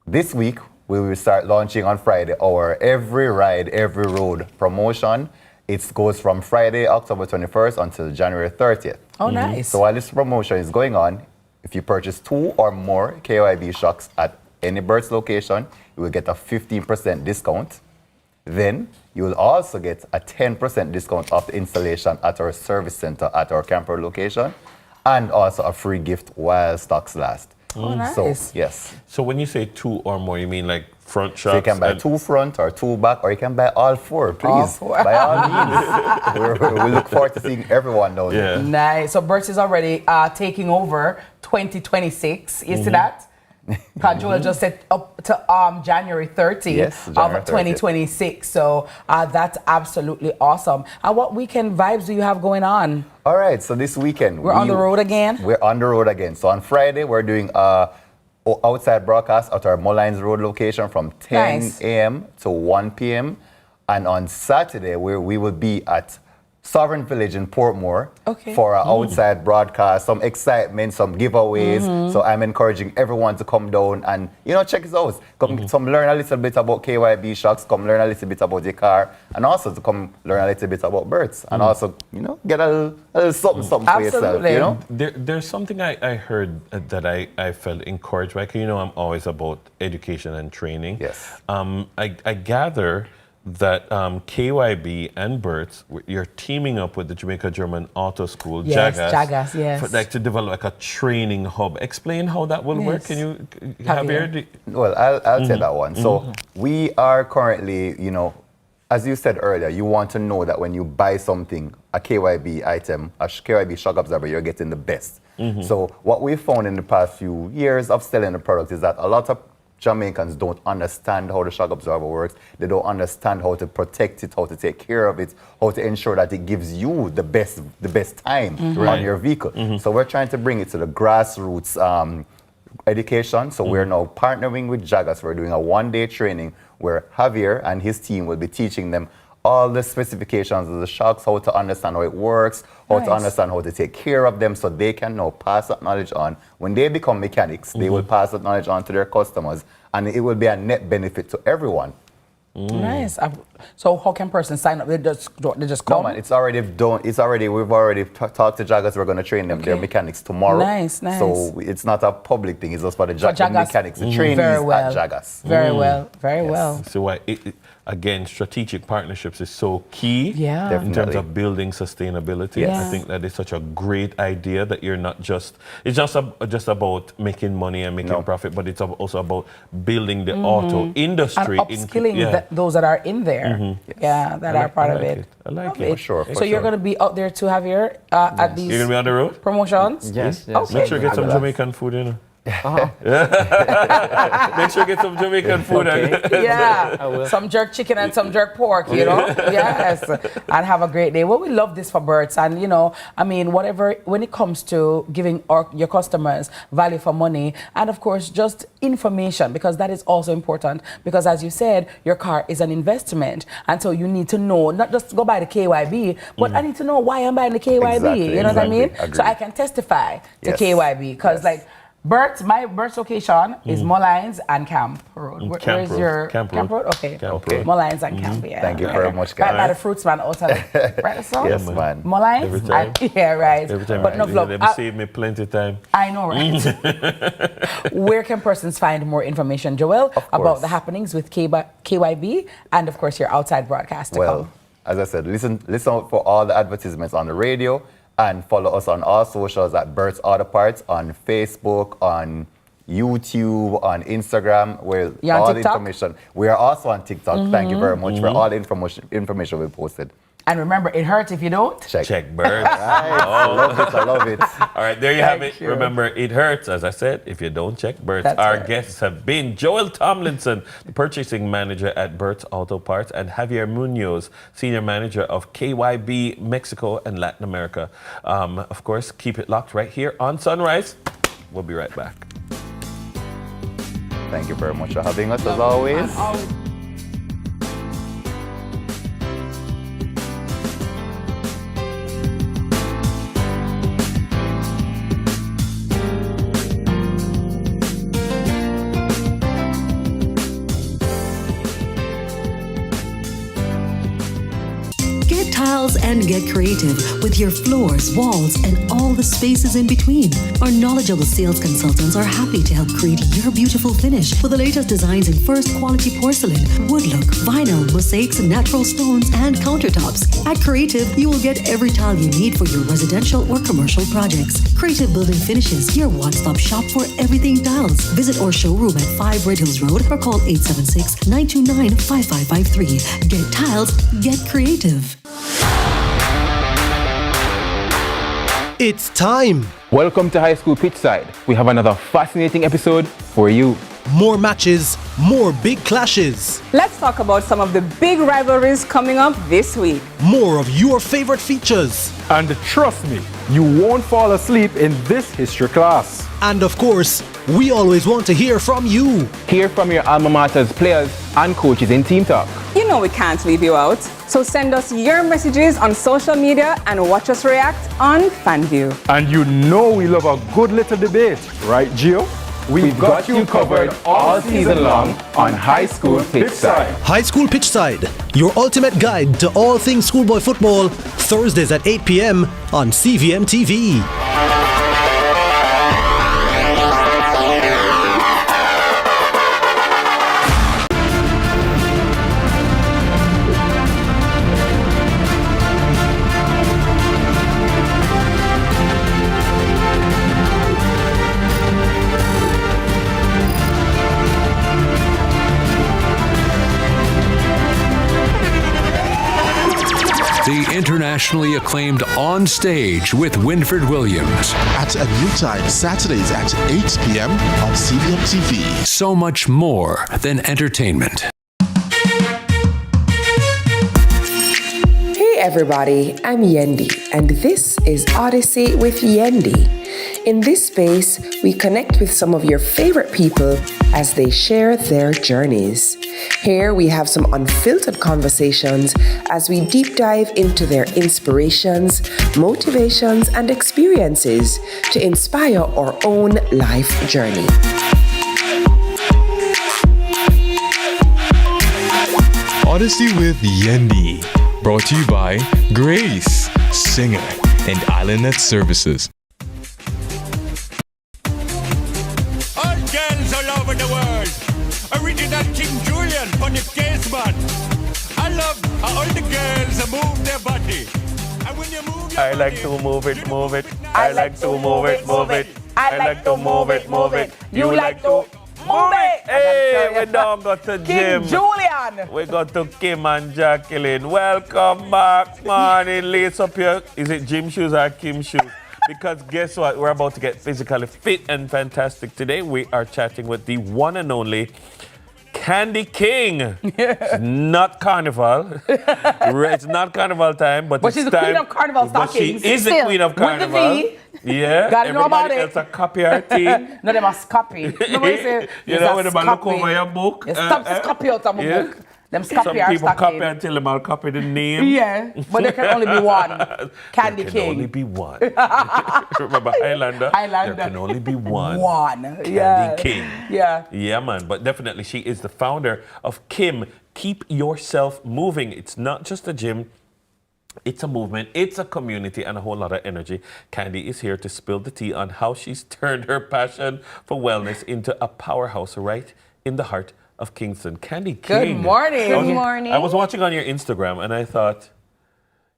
this week, we will start launching on Friday our Every Ride, Every Road promotion. It goes from Friday, October 21st until January 30th. Oh, nice. So while this promotion is going on, if you purchase 2 or more KYB shocks at any Bert's location, you will get a 15% discount. Then you will also get a 10% discount off the installation at our service center at our Camp Road location, and also a free gift while stocks last. Oh, nice. So, yes. So when you say 2 or more, you mean like front shocks? So you can buy 2 front or 2 back, or you can buy all 4, please. All 4. By all means. We look forward to seeing everyone down there. Nice. So Bert's is already taking over 2026. You see that? Joel just said up to January 30th of 2026. So that's absolutely awesome. And what weekend vibes do you have going on? All right, so this weekend we're on the road again. We're on the road again. So on Friday we're doing outside broadcast at our Mullines Road location from 10 a.m. to 1 p.m. And on Saturday we will be at Sovereign Village in Portmore for our outside broadcast, some excitement, some giveaways. So I'm encouraging everyone to come down and, check us out. Come learn a little bit about KYB shocks, come learn a little bit about your car, and also to come learn a little bit about Bert's. And also, get a little something for yourself, There's something I heard that I felt encouraged by, because I'm always about education and training. Yes. I gather that KYB and Bert's, you're teaming up with the Jamaica German Auto School, Jagas, yes. to develop like a training hub. Explain how that will work. Can you, Javier? Well, I'll tell that one. So we are currently, as you said earlier, you want to know that when you buy something, a KYB item, a KYB shock absorber, you're getting the best. So what we found in the past few years of selling the product is that a lot of Jamaicans don't understand how the shock absorber works. They don't understand how to protect it, how to take care of it, how to ensure that it gives you the best time on your vehicle. So we're trying to bring it to the grassroots education. So we're now partnering with Jagas. We're doing a one-day training where Javier and his team will be teaching them all the specifications of the shocks, how to understand how it works, how to understand how to take care of them, so they can now pass that knowledge on. When they become mechanics, they will pass that knowledge on to their customers, and it will be a net benefit to everyone. Nice. So how can persons sign up? They just come? No, man, it's already done. We've already talked to Jagas. We're going to train them. They're mechanics tomorrow. Nice. So it's not a public thing. It's just for the mechanics, the trainees at Jagas. Very well. So again, strategic partnerships is so key in terms of building sustainability. I think that is such a great idea that you're not just, it's just about making money and making profit, but it's also about building the auto industry. And upskilling those that are in there. That are part of it. I like it. For sure. So you're going to be out there too, Javier, at these You're going to be on the road? promotions? Yes. Okay. Make sure you get some Jamaican food, Make sure you get some Jamaican food. Some jerk chicken and some jerk pork, Yes. And have a great day. Well, we love this for Bert's. And, whatever, when it comes to giving your customers value for money, and of course, just information, because that is also important. Because as you said, your car is an investment. And so you need to know, not just go buy the KYB, but I need to know why I'm buying the KYB. You know what I mean? Agreed. So I can testify to KYB. Because, my Bert's location is Mullines and Camp Road. Where's your Camp Road? Okay. Mullines and Camp, Thank you very much, guys. Right by the fruits man outside. Right, so? Yes, man. Mullines? Every time. Right. Every time. But no vlog. They save me plenty of time. I know, right? Where can persons find more information, Joel, about the happenings with KYB and, of course, your outside broadcast to come? As I said, listen out for all the advertisements on the radio, and follow us on all socials at Bert's Auto Parts, on Facebook, on YouTube, on Instagram, where all the information. We are also on TikTok. Thank you very much for all the information we posted. And remember, it hurts if you don't. Check Bert's. I love it. All right, there you have it. Remember, it hurts, as I said, if you don't check Bert's. Our guests have been Joel Tomlinson, the purchasing manager at Bert's Auto Parts, and Javier Munoz, senior manager of KYB Mexico and Latin America. Of course, keep it locked right here on Sunrise. We'll be right back. Thank you very much for having us, as always. and get creative with your floors, walls, and all the spaces in between. Our knowledgeable sales consultants are happy to help create your beautiful finish with the latest designs in first quality porcelain, wood look, vinyl, mosaics, natural stones, and countertops. At Creative, you will get every tile you need for your residential or commercial projects. Creative Building Finishes, your one-stop shop for everything tiles. Visit our showroom at 5 Red Hills Road or call 876-929-5553. Get tiles, get creative. It's time. Welcome to High School Pitchside. We have another fascinating episode for you. More matches, more big clashes. Let's talk about some of the big rivalries coming up this week. More of your favorite features. And trust me, you won't fall asleep in this history class. And of course, we always want to hear from you. Hear from your alma mater's players and coaches in Team Talk. You know we can't leave you out. So send us your messages on social media and watch us react on FanView. And you know we love a good little debate, right, Gio? We've got you covered all season long on High School Pitchside. High School Pitchside, your ultimate guide to all things schoolboy football, Thursdays at 8 p.m. on CVM TV. The internationally acclaimed On Stage with Winfred Williams. At a new time, Saturdays at 8 p.m. on CVM TV. So much more than entertainment. Hey everybody, I'm Yendi, and this is Odyssey with Yendi. In this space, we connect with some of your favorite people as they share their journeys. Here we have some unfiltered conversations as we deep dive into their inspirations, motivations, and experiences to inspire our own life journey. Odyssey with Yendi. Brought to you by Grace, Singer, and Islandnet Services. All girls all over the world. Original King Julian for the case man. I love how all the girls move their body. And when you move your I like to move it, move it. I like to move it, move it. I like to move it, move it. You like to move it. Hey, we don't go to King gym. Julian. We go to Kim and Jacqueline. Welcome back, morning. Lace up your, is it gym shoes or Kim shoes? Because guess what? We're about to get physically fit and fantastic. Today we are chatting with the one and only Candy King. It's not carnival. It's not carnival time, but it's she's the time. queen of carnival But she stockings. is the queen of carnival. With the V. Yeah. Gotta know about Everybody it. else a copy her thing. No, they must copy. Remember you say, You know when they look over your book. You stop to copy out of my book. Them Some copy our people copy stocking. until them all copy the name. Yeah, but there can only be one. Candy There King. can only be one. Remember Highlander? Highlander. There can only be one. One. Candy Yeah. King. Yeah. Yeah, man. But definitely, she is the founder of Kim. Keep Yourself Moving. It's not just a gym. It's a movement, it's a community, and a whole lot of energy. Candy is here to spill the tea on how she's turned her passion for wellness into a powerhouse right in the heart of Kingston. Candy King. Good morning. Good morning. I was watching on your Instagram and I thought,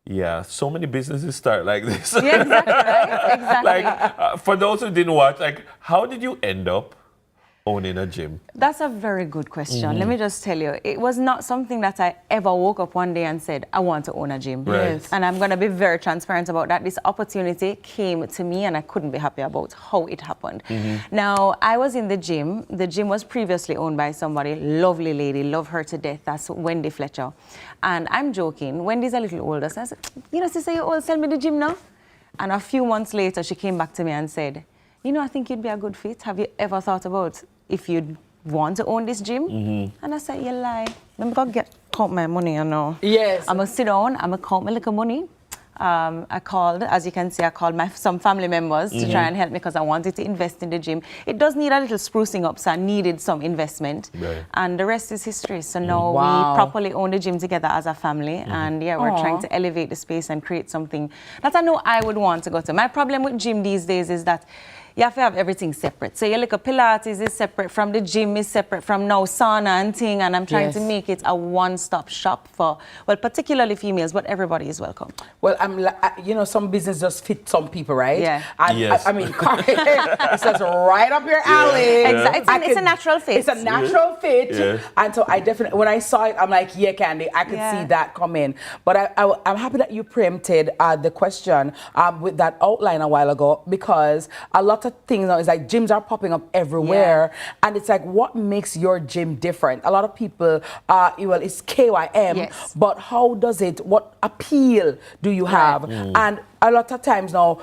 yeah, so many businesses start like this. Yeah, exactly, right? Exactly. Like, for those who didn't watch, like, how did you end up owning a gym? That's a very good question. Mhm. Let me just tell you, it was not something that I ever woke up one day and said, I want to own a gym. Right. Yes. And I'm going to be very transparent about that. This opportunity came to me and I couldn't be happy about how it happened. Now, I was in the gym. The gym was previously owned by somebody, lovely lady, love her to death. That's Wendy Fletcher. And I'm joking, Wendy's a little older. So I said, you know, sister, you all sell me the gym now? And a few months later, she came back to me and said, you know, I think you'd be a good fit. Have you ever thought about if you'd want to own this gym? And I said, you lie. Let me go count my money, you know. Yes. I'm going to sit down, I'm going to count my little money, I called, as you can see, I called some family members to try and help me because I wanted to invest in the gym. It does need a little sprucing up, so I needed some investment. Right. And the rest is history. So now Wow. we properly own the gym together as a family. And yeah, we're trying to elevate the space and create something that I know I would want to go to. My problem with gym these days is that you have to have everything separate. So your little Pilates is separate from the gym, is separate from now sauna and thing, and I'm trying to make it a one-stop shop for, well, particularly females, but everybody is welcome. Well, you know, some business just fit some people, right? Yeah. And Yes. I mean, it's just right up your alley. Exactly. It's a natural fit. It's a natural fit. Yeah. And so I definitely, when I saw it, I'm like, yeah, Candy, I could see that come in. But I'm happy that you preempted the question with that outline a while ago, because a lot of things now is like gyms are popping up everywhere, and it's like, what makes your gym different? A lot of people, well, it's KYM, but how does it? What appeal do you have? And a lot of times now,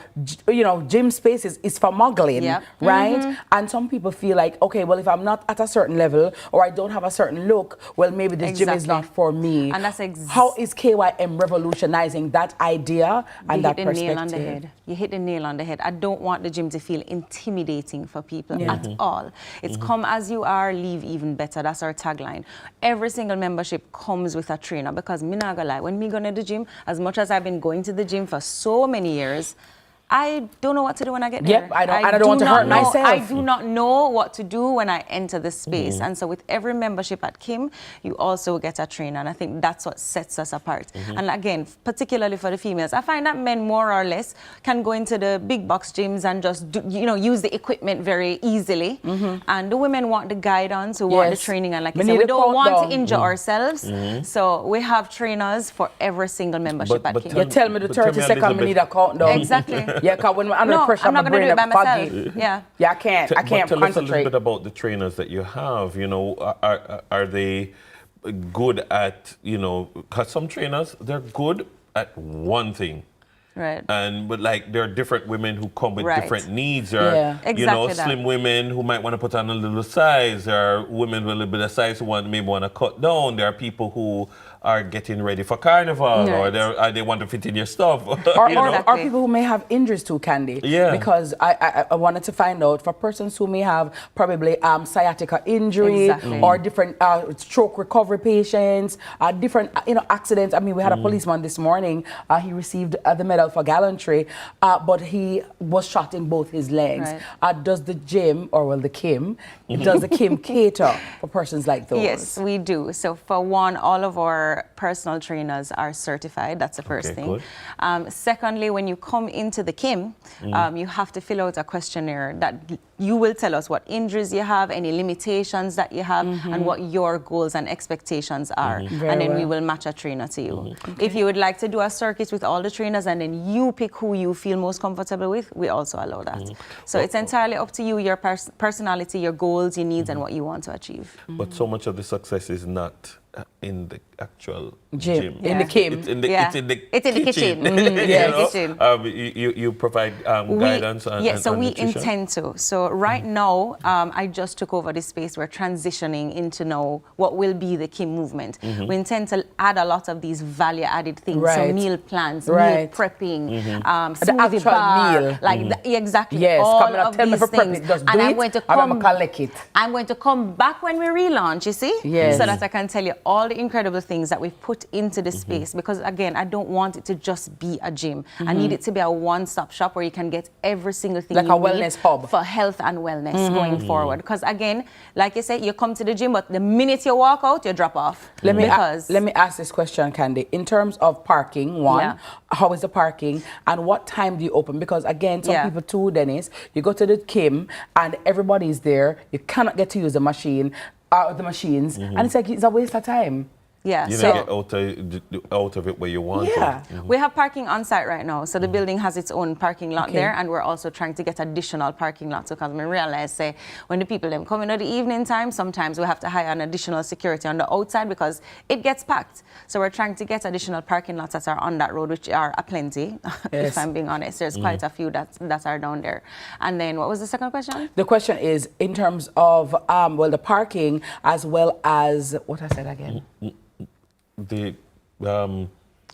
you know, gym spaces is for muggling, right? And some people feel like, okay, well, if I'm not at a certain level or I don't have a certain look, well, maybe this gym is not for me. And that's how is KYM revolutionizing that idea and that perspective? You hit the nail on the head. You hit the nail on the head. I don't want the gym to feel intimidating for people at all. It's come as you are, leave even better. That's our tagline. Every single membership comes with a trainer, because me not gonna lie, when me go to the gym, as much as I've been going to the gym for so many years, I don't know what to do when I get there. Yep, I don't want to hurt myself. I do not know what to do when I enter the space. And so with every membership at Kim, you also get a trainer. And I think that's what sets us apart. And again, particularly for the females, I find that men more or less can go into the big box gyms and just do, you know, use the equipment very easily. And the women want the guidance, we want the training. And like I said, we don't want to injure ourselves. So we have trainers for every single membership at Kim. You tell me the 30-second we need a countdown. Exactly. Yeah, because when we're under pressure, I'm not going to do it by myself. Yeah, I can't Tell us a little concentrate. bit about the trainers that you have. You know, are they good at, you know, because some trainers, they're good at one thing. Right. But like there are different women who come with different needs. There are, you know, slim women who might want to put on a little size. There are women with a little bit of size who maybe want to cut down. There are people who are getting ready for carnival, or they want to fit in your stuff. Or people who may have injuries too, Candy. Yeah. Because I wanted to find out for persons who may have probably sciatica injury or different stroke recovery patients, different accidents. I mean, we had a policeman this morning. He received the medal for gallantry, but he was shot in both his legs. Does the gym, or well, the Kim, does the Kim cater for persons like those? Yes, we do. So for one, all of our personal trainers are certified. That's the first thing. Secondly, when you come into the Kim, you have to fill out a questionnaire that you will tell us what injuries you have, any limitations that you have, and what your goals and expectations are. And then we will match a trainer to you. If you would like to do a circuit with all the trainers and then you pick who you feel most comfortable with, we also allow that. So it's entirely up to you, your personality, your goals, your needs, and what you want to achieve. But so much of the success is not in the actual gym. In the Kim. It's in the kitchen. You provide guidance and so we nutrition? intend to. So right now, I just took over this space. We're transitioning into now what will be the Kim movement. We intend to add a lot of these value-added things. So meal plans, meal prepping, the actual bar, meal. Like exactly. Yes, all of tell me these for prep things. it, just do and it, I'm going to come. I'm going to come back when we relaunch. You see, so that I can tell you all the incredible things that we've put into the space, because again, I don't want it to just be a gym. I need it to be a one-stop shop where you can get every single thing like you a wellness hub for health and wellness going forward. Because again, like you said, you come to the gym, but the minute you walk out, you drop off. Let me ask this question, Candy. In terms of parking, how is the parking and what time do you open? Because again, some people too, Dennis, you go to the Kim and everybody's there. You cannot get to use the machines, and it's like it's a waste of time. Yeah, you so get out of it where you want to. We have parking on site right now. So the building has its own parking lot there, and we're also trying to get additional parking lots, because we realize, say, when the people them come in at the evening time, sometimes we have to hire an additional security on the outside because it gets packed. So we're trying to get additional parking lots that are on that road, which are aplenty, if I'm being honest. There's quite a few that are down there. And then what was the second question? The question is in terms of well, the parking as well as what I said again.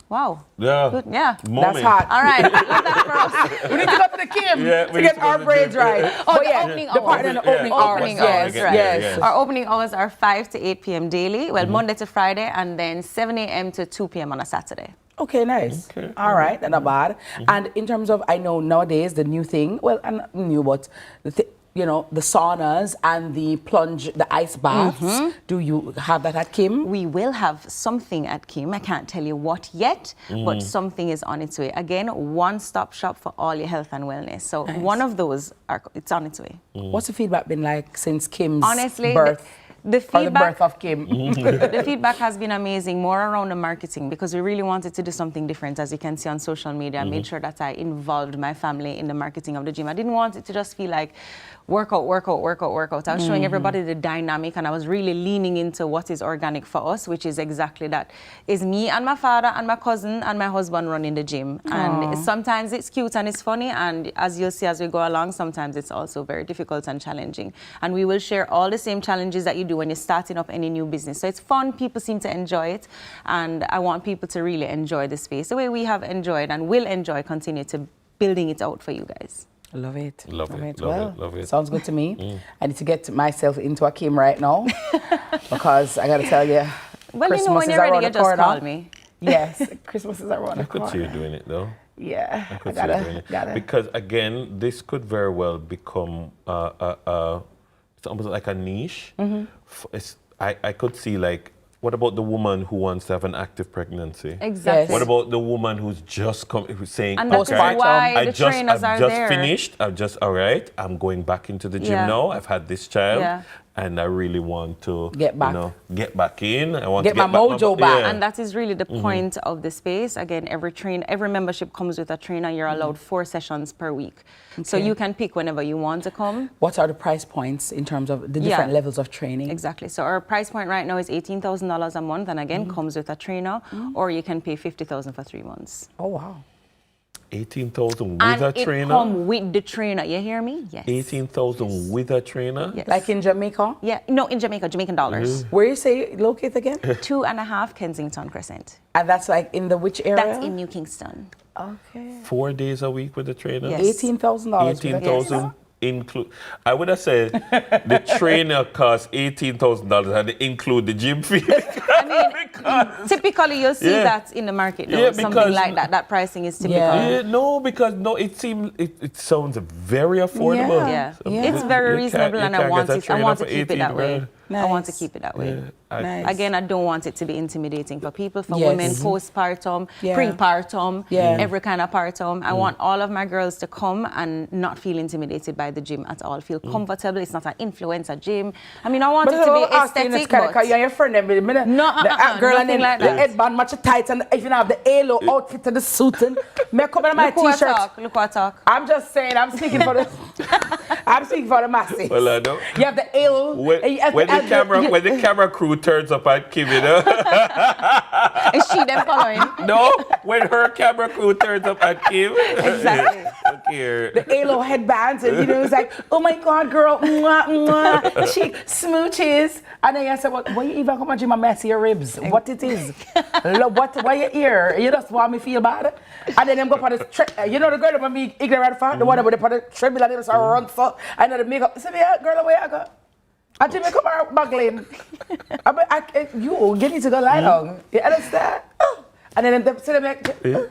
Wow. Yeah. Good. Yeah. That's hot. All right. Leave that for us. We need to go to the Kim to get our braids right. Oh, But the opening the part hours. in the opening hours. Opening Yes, hours, right. yes. Our opening hours are 5 to 8 p.m. daily. Well, Monday to Friday, and then 7 a.m. to 2 p.m. on a Saturday. Okay, nice. Okay. All right, not bad. And in terms of, I know nowadays the new thing, well, I'm not new, but the saunas and the plunge, the ice baths. Do you have that at Kim? We will have something at Kim. I can't tell you what yet, but something is on its way. Again, one-stop shop for all your health and wellness. So one of those, it's on its way. What's the feedback been like since Kim's Honestly, birth? The feedback, or the birth of Kim. The feedback has been amazing, more around the marketing, because we really wanted to do something different. As you can see on social media, I made sure that I involved my family in the marketing of the gym. I didn't want it to just feel like workout. I was showing everybody the dynamic, and I was really leaning into what is organic for us, which is exactly that. Is me and my father and my cousin and my husband running the gym. And sometimes it's cute and it's funny, and as you'll see as we go along, sometimes it's also very difficult and challenging. And we will share all the same challenges that you do when you're starting up any new business. So it's fun, people seem to enjoy it, and I want people to really enjoy the space the way we have enjoyed and will enjoy, continue to building it out for you guys. Love it. Love it. Love it. Sounds good to me. I need to get myself into a Kim right now because I got to tell you, well, Christmas you know, when you're ready, you just call me. Yes, Christmas is around the corner. I could see you doing it though. Yeah, I could see you doing it. Because again, this could very well become it's almost like a niche. I could see, like, what about the woman who wants to have an active pregnancy? Exactly. Yes. What about the woman who's just who's saying, and that's okay, why the trainers I've are just there. finished. All right, I'm going back into the gym now. I've had this child. And I really want to get back, get back in. I want get to get my mojo back. And that is really the point of the space. Again, every membership comes with a trainer. You're allowed 4 sessions per week. Okay. So you can pick whenever you want to come. What are the price points in terms of the different levels of training? Exactly. So our price point right now is $18,000 a month, and again comes with a trainer, or you can pay $50,000 for 3 months. Oh wow. 18,000 with a trainer? And it come with the trainer. You hear me? Yes. 18,000 with a trainer? Yes. Like in Jamaica? Yeah. No, in Jamaica, Jamaican dollars. Where you say locate again? 2.5 Kensington Crescent. And that's like in the which area? That's in New Kingston. Okay. 4 days a week with a trainer? Yes. $18,000. 18,000 include. I would have said the trainer costs $18,000 and they include the gym fee. I mean, typically you'll see that in the market though. Something like that. That pricing is typical. It seems it sounds very affordable. Yeah. It's very reasonable, and I want to keep it that way. Nice. I want to keep it that way. Nice. Again, I don't want it to be intimidating for people, for women, postpartum, prepartum, every kind of partum. I want all of my girls to come and not feel intimidated by the gym at all. Feel comfortable. It's not an influencer gym. I mean, I want it to be aesthetic, but... You're your friend, the girl and then like the headband match tight, and if you have the halo outfit to the suit, and me come in my t-shirt. Look what talk. I'm just saying, I'm speaking for the masses. Well, I know. You have the halo. When the camera crew turns up at Kim, you know. Is she them following? No, when her camera crew turns up at Kim. Exactly. The halo headbands, and it's like, oh my God, girl, mwah, mwah, she smooches. And then I said, why you even come and gym and mess your ribs? What it is? Why you here? You just want me feel bad? And then them go for the the girl that be ignorant for the one that put the treadmill and they just run for, and then the makeup. I said, yeah, girl, where I go? I didn't come out buggling. You need to go lie down. You understand? And then them say them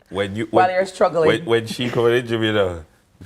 while you're struggling. When she come in the gym, you know,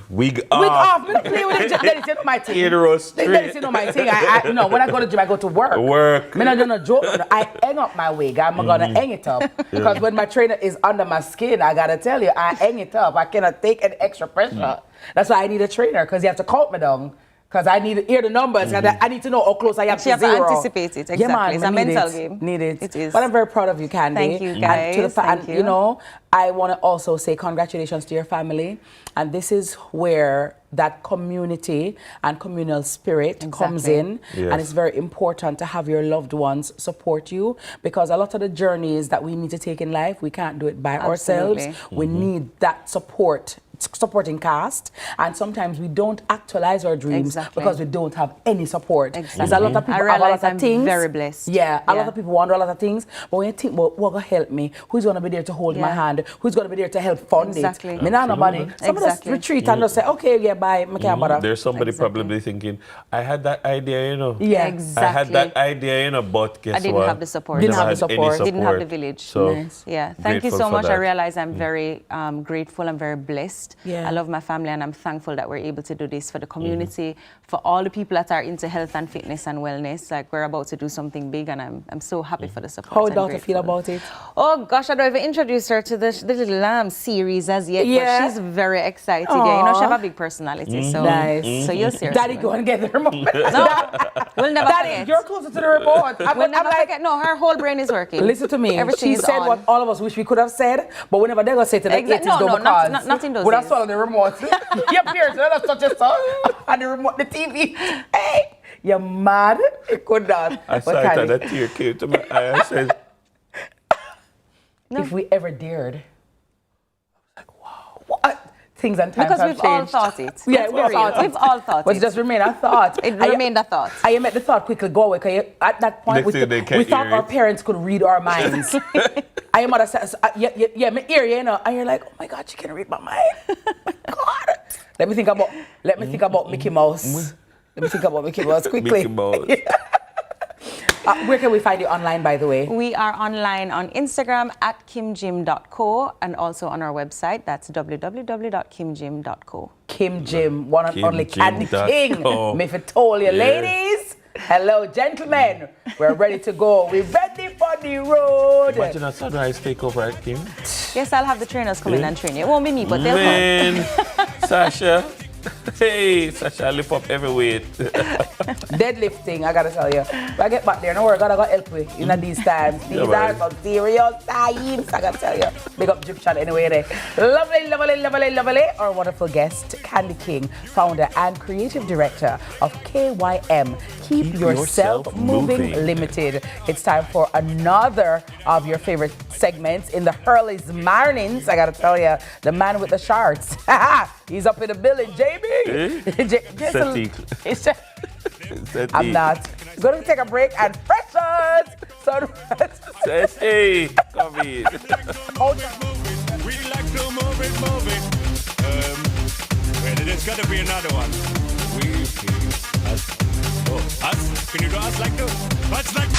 wig off. Wig off. Me play with the gym. That is not my thing. That is not my thing. No, when I go to the gym, I go to work. Me not do no joke. I hang up my wig. I'm gonna hang it up because when my trainer is under my skin, I gotta tell you, I hang it up. I cannot take an extra pressure. That's why I need a trainer, because you have to count me down. Because I need to hear the numbers. I need to know how close I am to zero. You have to anticipate it. Exactly. Yeah, man, it's a mental game. Need it. It is. But I'm very proud of you, Candy. Thank you, guys. And you know, I want to also say congratulations to your family. And this is where that community and communal spirit comes in. Yes. And it's very important to have your loved ones support you, because a lot of the journeys that we need to take in life, we can't do it by ourselves. We need that support supporting cast, and sometimes we don't actualize our dreams because we don't have any support. There's a lot of people have a lot of things. Very blessed. Yeah, a lot of people want a lot of things, but when you think, well, what's going to help me? Who's going to be there to hold my hand? Who's going to be there to help fund it? Me not nobody. Some of us retreat and just say, okay, yeah, bye, I can't bother. There's somebody probably thinking, I had that idea, you know. Yeah, I had that idea, you know, but guess what? I didn't have the support. Didn't have the support. Didn't have the village. So yeah, thank you so much. I realize I'm very grateful. I'm very blessed. Yeah. I love my family, and I'm thankful that we're able to do this for the community, for all the people that are into health and fitness and wellness. Like, we're about to do something big, and I'm so happy for the support. How does daughter feel about it? Oh gosh, I don't even introduce her to the little lamb series as yet, but she's very excited. Yeah, you know, she have a big personality, so nice. So you'll see her. Daddy, go and get the remote. No, we'll never Daddy, forget. you're closer to the remote. We'll never forget. No, her whole brain is working. Listen to me. Everything She is said on. what all of us wish we could have said, but whenever they go say to the 80s, not in those would have days. swallowed the remote. Your parents, that's such a son. And the remote, the TV. Hey, you're mad? It could not. I saw it and a tear came to my eye. I said, if we ever dared. I was like, wow. What? Things and times Because have we've all changed. thought it. Yeah, Let's be real. We've all thought but it. it just remained a thought. It remained a thought. I met the thought quickly go away, because at that point we thought our parents could read our minds. I mother says, yeah, my ear, you know, and you're like, oh my God, she can read my mind. My God. Let me think about Mickey Mouse. Let me think about Mickey Mouse quickly. Mickey Mouse. Where can we find you online, by the way? We are online on Instagram at kimjim.co, and also on our website. That's www.kimjim.co. Kim Jim, one and only Candy King. Me for told you, ladies. Hello, gentlemen. We're ready to go. We're ready for the road. Imagine a sunrise takeover at Kim. Yes, I'll have the trainers come in and train you. It won't be me, but they'll come. Sasha. Hey, Sasha, lift up every weight. Deadlifting, I gotta tell you. If I get back there, no worry, I gotta help with in these times. These are some serious times, I gotta tell you. Big up Drip Shot anyway there. Lovely. Our wonderful guest, Candy King, founder and creative director of KYM, Keep Yourself Moving Limited. It's time for another of your favorite segments in the Hurley's Marinings. I gotta tell you, the man with the shorts. He's up in the building, JB. I'm not. Going to take a break and freshers. Hey, come in. We like to move it. Well, there's got to be another one. We us. Oh, us? Can you do us like this? What's like?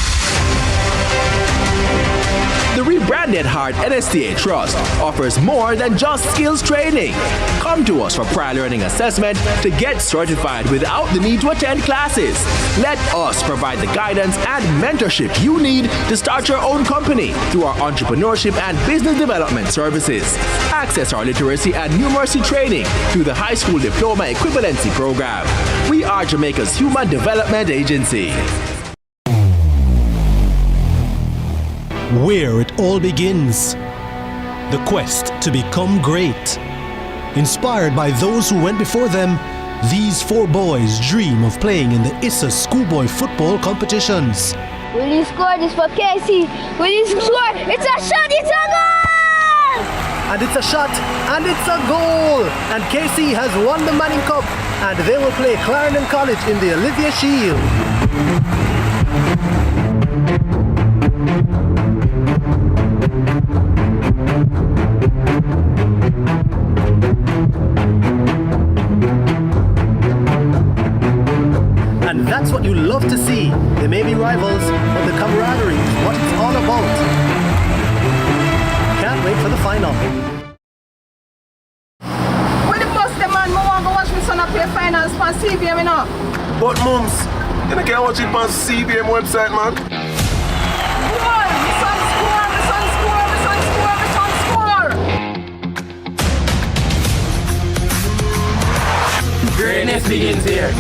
The rebranded Heart NSTA Trust offers more than just skills training. Come to us for prior learning assessment to get certified without the need to attend classes. Let us provide the guidance and mentorship you need to start your own company through our entrepreneurship and business development services. Access our literacy and numeracy training through the High School Diploma Equivalency Program. We are Jamaica's Human Development Agency. Where it all begins. The quest to become great. Inspired by those who went before them, these four boys dream of playing in the ISA schoolboy football competitions. Will you score this for Casey? Will you score? It's a shot, it's a goal! And it's a shot, and it's a goal! And Casey has won the Manning Cup, and they will play Clarendon College in the Olivia Shield. And that's what you love to see. They may be rivals, but the camaraderie is what it's all about. Can't wait for the final. When the bus the man, I want to watch my son play finals for CVM, you know. But mums, you can't watch it on CVM website, man. My son score. Greatness begins here.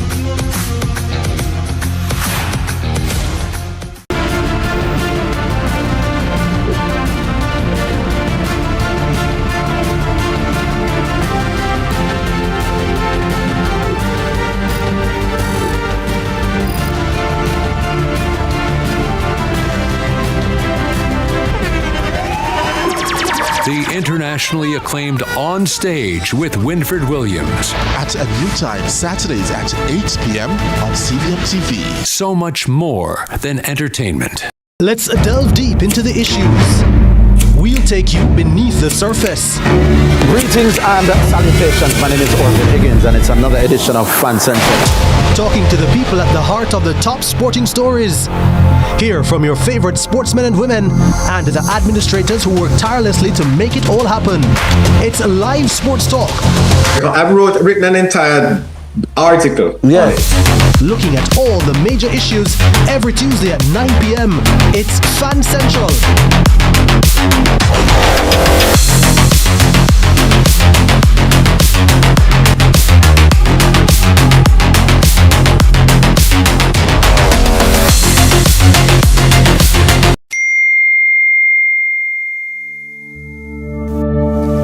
The internationally acclaimed On Stage with Winfred Williams. At a new time, Saturdays at 8 p.m. on CVM TV. So much more than entertainment. Let's delve deep into the issues. We'll take you beneath the surface. Greetings and salutations. My name is Orville Higgins, and it's another edition of Fan Central. Talking to the people at the heart of the top sporting stories. Hear from your favorite sportsmen and women and the administrators who work tirelessly to make it all happen. It's a live sports talk. I've written an entire article. Yeah. Looking at all the major issues every Tuesday at 9 p.m. It's Fan Central.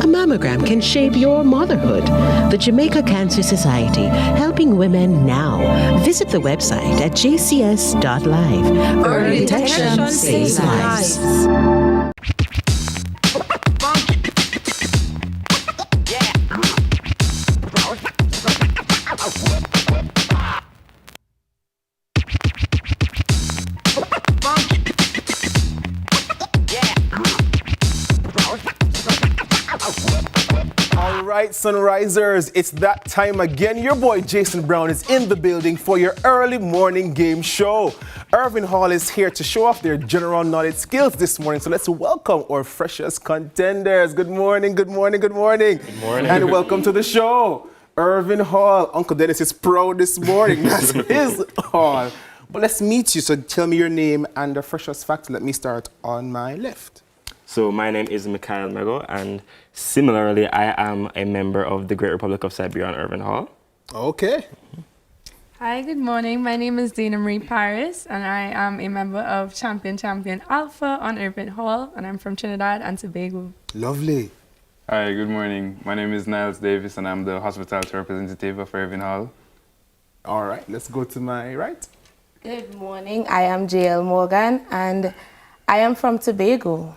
Mammogram can shape your motherhood. The Jamaica Cancer Society, helping women now. Visit the website at jcs.live. Early detection saves lives. Alright, Sunrisers, it's that time again. Your boy Jason Brown is in the building for your early morning game show. Irving Hall is here to show off their general knowledge skills this morning. So let's welcome our freshest contenders. Good morning, good morning, good morning. Good morning. And welcome to the show. Irving Hall. Uncle Dennis is proud this morning. That's his hall. But let's meet you. So tell me your name and the freshest fact. Let me start on my left. So my name is Mikhail Mego, and similarly, I am a member of the Great Republic of Siberia on Irving Hall. Okay. Hi, good morning. My name is Dana Marie Paris, and I am a member of Champion Alpha on Irving Hall, and I'm from Trinidad and Tobago. Lovely. Hi, good morning. My name is Niles Davis, and I'm the hospitality representative of Irving Hall. All right, let's go to my right. Good morning. I am JL Morgan, and I am from Tobago.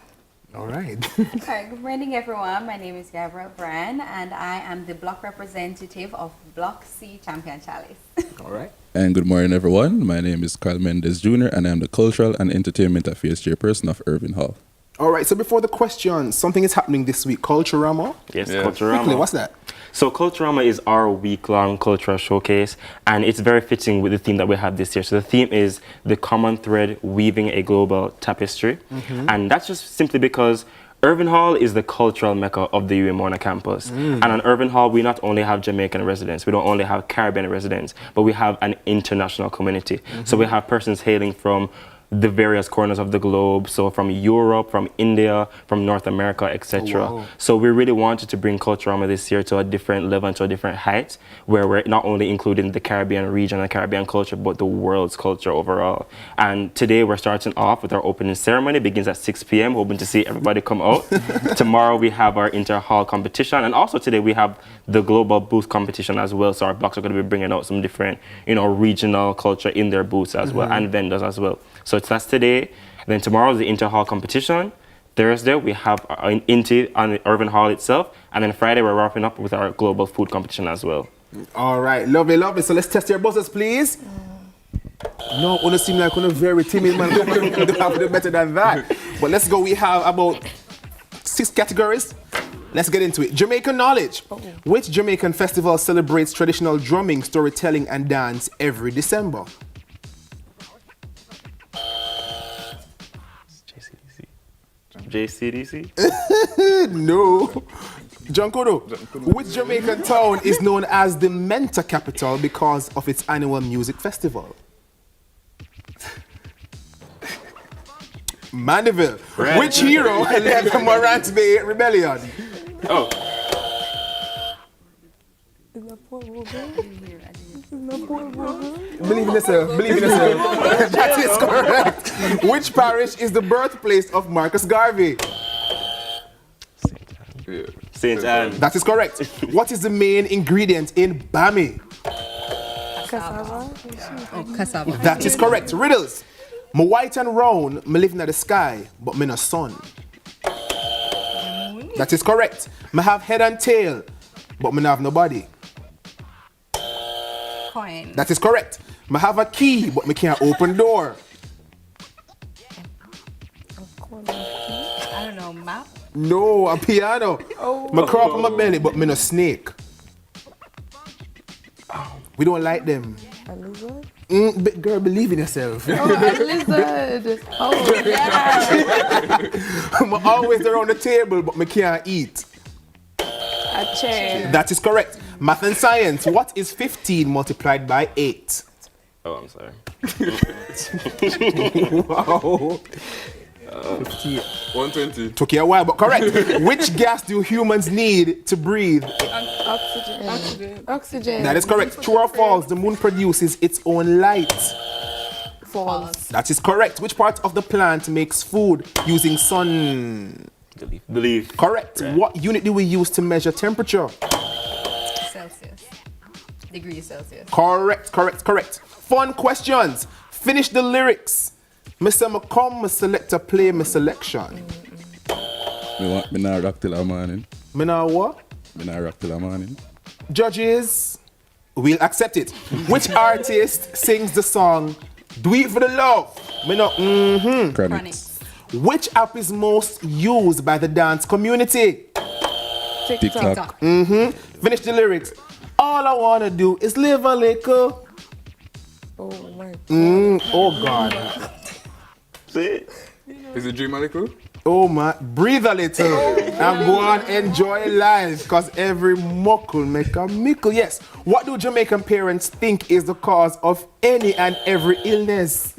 All right. Hi, good morning, everyone. My name is Gabrielle Brand, and I am the block representative of Block C Champion Chalice. All right. And good morning, everyone. My name is Carl Mendes Jr., and I'm the Cultural and Entertainment Affairs Chairperson of Irving Hall. All right, so before the question, something is happening this week. Culturama? Yes, Culturama. Quickly, what's that? So Culturama is our week-long cultural showcase, and it's very fitting with the theme that we have this year. So the theme is the common thread weaving a global tapestry. And that's just simply because Irving Hall is the cultural mecca of the UMONA campus. And on Irving Hall, we not only have Jamaican residents, we don't only have Caribbean residents, but we have an international community. So we have persons hailing from the various corners of the globe, so from Europe, from India, from North America, etc. Oh, wow. So we really wanted to bring Culturama this year to a different level and to a different height, where we're not only including the Caribbean region and Caribbean culture, but the world's culture overall. And today we're starting off with our opening ceremony. It begins at 6 p.m. Hoping to see everybody come out. Tomorrow we have our inter-hall competition, and also today we have the global booth competition as well. So our blocks are going to be bringing out some different, regional culture in their booths as well, and vendors as well. So that's today. Then tomorrow is the inter-hall competition. Thursday we have an Inti on Irving Hall itself, and then Friday we're wrapping up with our global food competition as well. All right, lovely, lovely. So let's test your buzzers, please. No, you seem like you're very timid, man. You don't have to do better than that. But let's go. We have about 6 categories. Let's get into it. Jamaican knowledge. Which Jamaican festival celebrates traditional drumming, storytelling, and dance every December? JCDC? No. Junkodo. Which Jamaican town is known as the Menta capital because of its annual music festival? Mandeville. Right. Which hero led the Morant Bay Rebellion? Oh. Believe in yourself. Believe in yourself. That is correct. Which parish is the birthplace of Marcus Garvey? St. Anne. That is correct. What is the main ingredient in Bami? Cassava. Oh, cassava. That is correct. Riddles. Me white and round, me living in the sky, but me no sun. That is correct. Me have head and tail, but me not have no body. Coin. That is correct. Me have a key, but me can't open door. I don't know, map? No, a piano. Me crawl on my belly, but me no snake. We don't like them. A lizard? Girl, believe in yourself. Oh, a lizard. Oh, yeah. I'm always around the table, but me can't eat. A chair. That is correct. Math and science. What is 15 multiplied by 8? Oh, I'm sorry. Wow. 120. Took you a while, but correct. Which gas do humans need to breathe? Oxygen. That is correct. True or false? The moon produces its own light. False. That is correct. Which part of the plant makes food using sun? The leaf. Correct. Right. What unit do we use to measure temperature? Celsius. Degrees Celsius. Correct. Fun questions. Finish the lyrics. Mr. McCom, select a play, my selection. Me not rock till the morning. Me not what? Me not rock till the morning. Judges, we'll accept it. Which artist sings the song Do It For The Love? Me not, Chronics. Which app is most used by the dance community? TikTok. Finish the lyrics. All I wanna do is live a little. Oh my God. Oh God. See? Is it Dream a little? Oh my, breathe a little and go on, enjoy life, cause every muckle make a mickle. Yes. What do Jamaican parents think is the cause of any and every illness?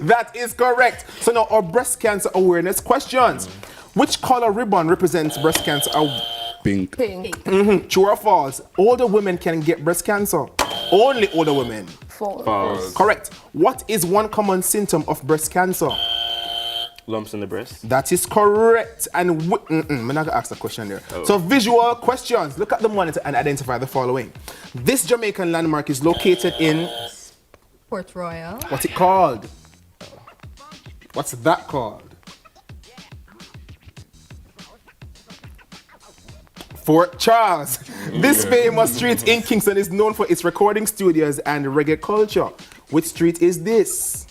That is correct. So now our breast cancer awareness questions. Which color ribbon represents breast cancer? Pink. True or false? Older women can get breast cancer. Only older women. False. Correct. What is one common symptom of breast cancer? Lumps in the breast. That is correct. And I'm not gonna ask the question there. Oh. So visual questions. Look at the monitor and identify the following. This Jamaican landmark is located in Port Royal. What's it called? What's that called? Fort Charles. This famous street in Kingston is known for its recording studios and reggae culture. Which street is this?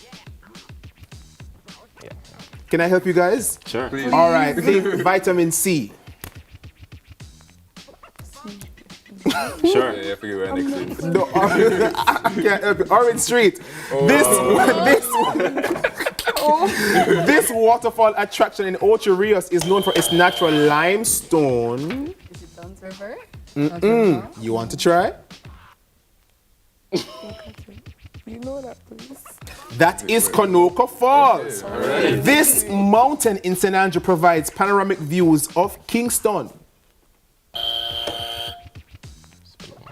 Can I help you guys? Sure. Please. All right, think vitamin C. Sure. Yeah, I forget where next is. No, I can't help you. Orange Street. This waterfall attraction in Ocho Rios is known for its natural limestone. Is it Duns River? You want to try? You know that, please. That is Conoco Falls. Right. This mountain in St. Andrew provides panoramic views of Kingston.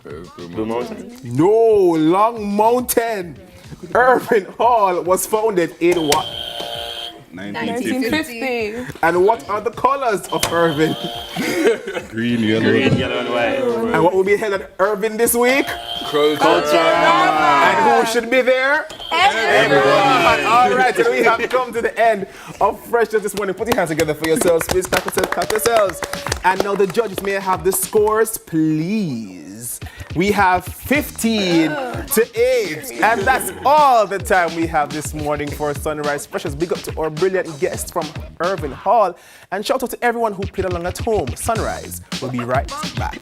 Blue Mountain. No, Long Mountain. Irving Hall was founded in what? 1950. And what are the colors of Irving? Green, yellow. Green, yellow, and white. And what will be held at Irving this week? Culture. And who should be there? Everyone. All right, so we have come to the end of Fresh Just this morning. Put your hands together for yourselves, please. Clap yourselves. And now the judges may have the scores, please. We have 15 to 8. And that's all the time we have this morning for Sunrise Specials. Big up to our brilliant guests from Irving Hall. And shout out to everyone who played along at home. Sunrise will be right back.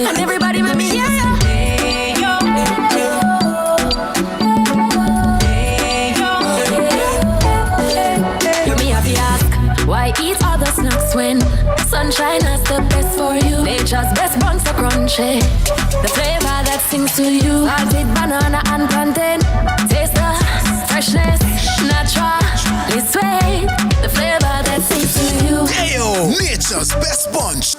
And everybody with me, yeah. You me have to ask, why eat other snacks when sunshine is the best for you? Nature's best buns are crunchy. The flavor that sings to you, salted banana and plantain. Taste the freshness, naturally sweet. The flavor that sings to you. Ayo, nature's best bunch.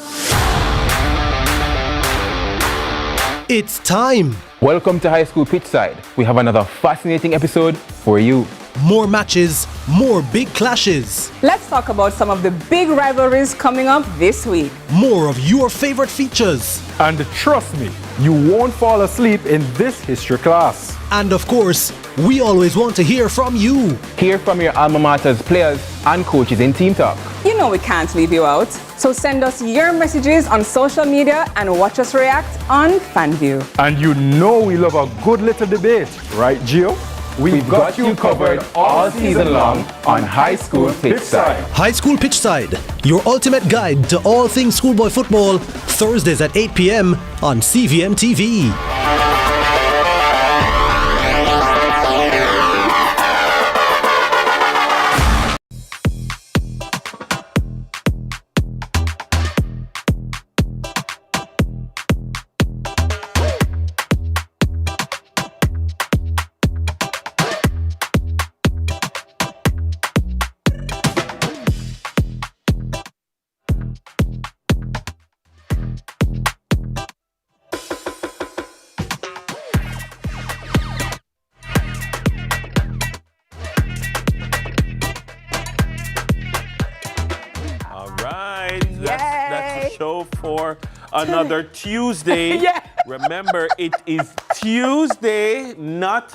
It's time. Welcome to High School Pitchside. We have another fascinating episode for you. More matches, More big clashes. Let's talk about some of the big rivalries coming up this week. More of your favorite features. And trust me, you won't fall asleep in this history class. And of course, we always want to hear from you. Hear from your alma mater's players and coaches in Team Talk. You know we can't leave you out. So send us your messages on social media and watch us react on FanView. And you know we love a good little debate, right, Gio? We've got you covered all season long on High School Pitchside. High School Pitchside, your ultimate guide to all things schoolboy football, Thursdays at 8 p.m. on CVM TV. That's the show for another Tuesday. Remember, it is Tuesday, not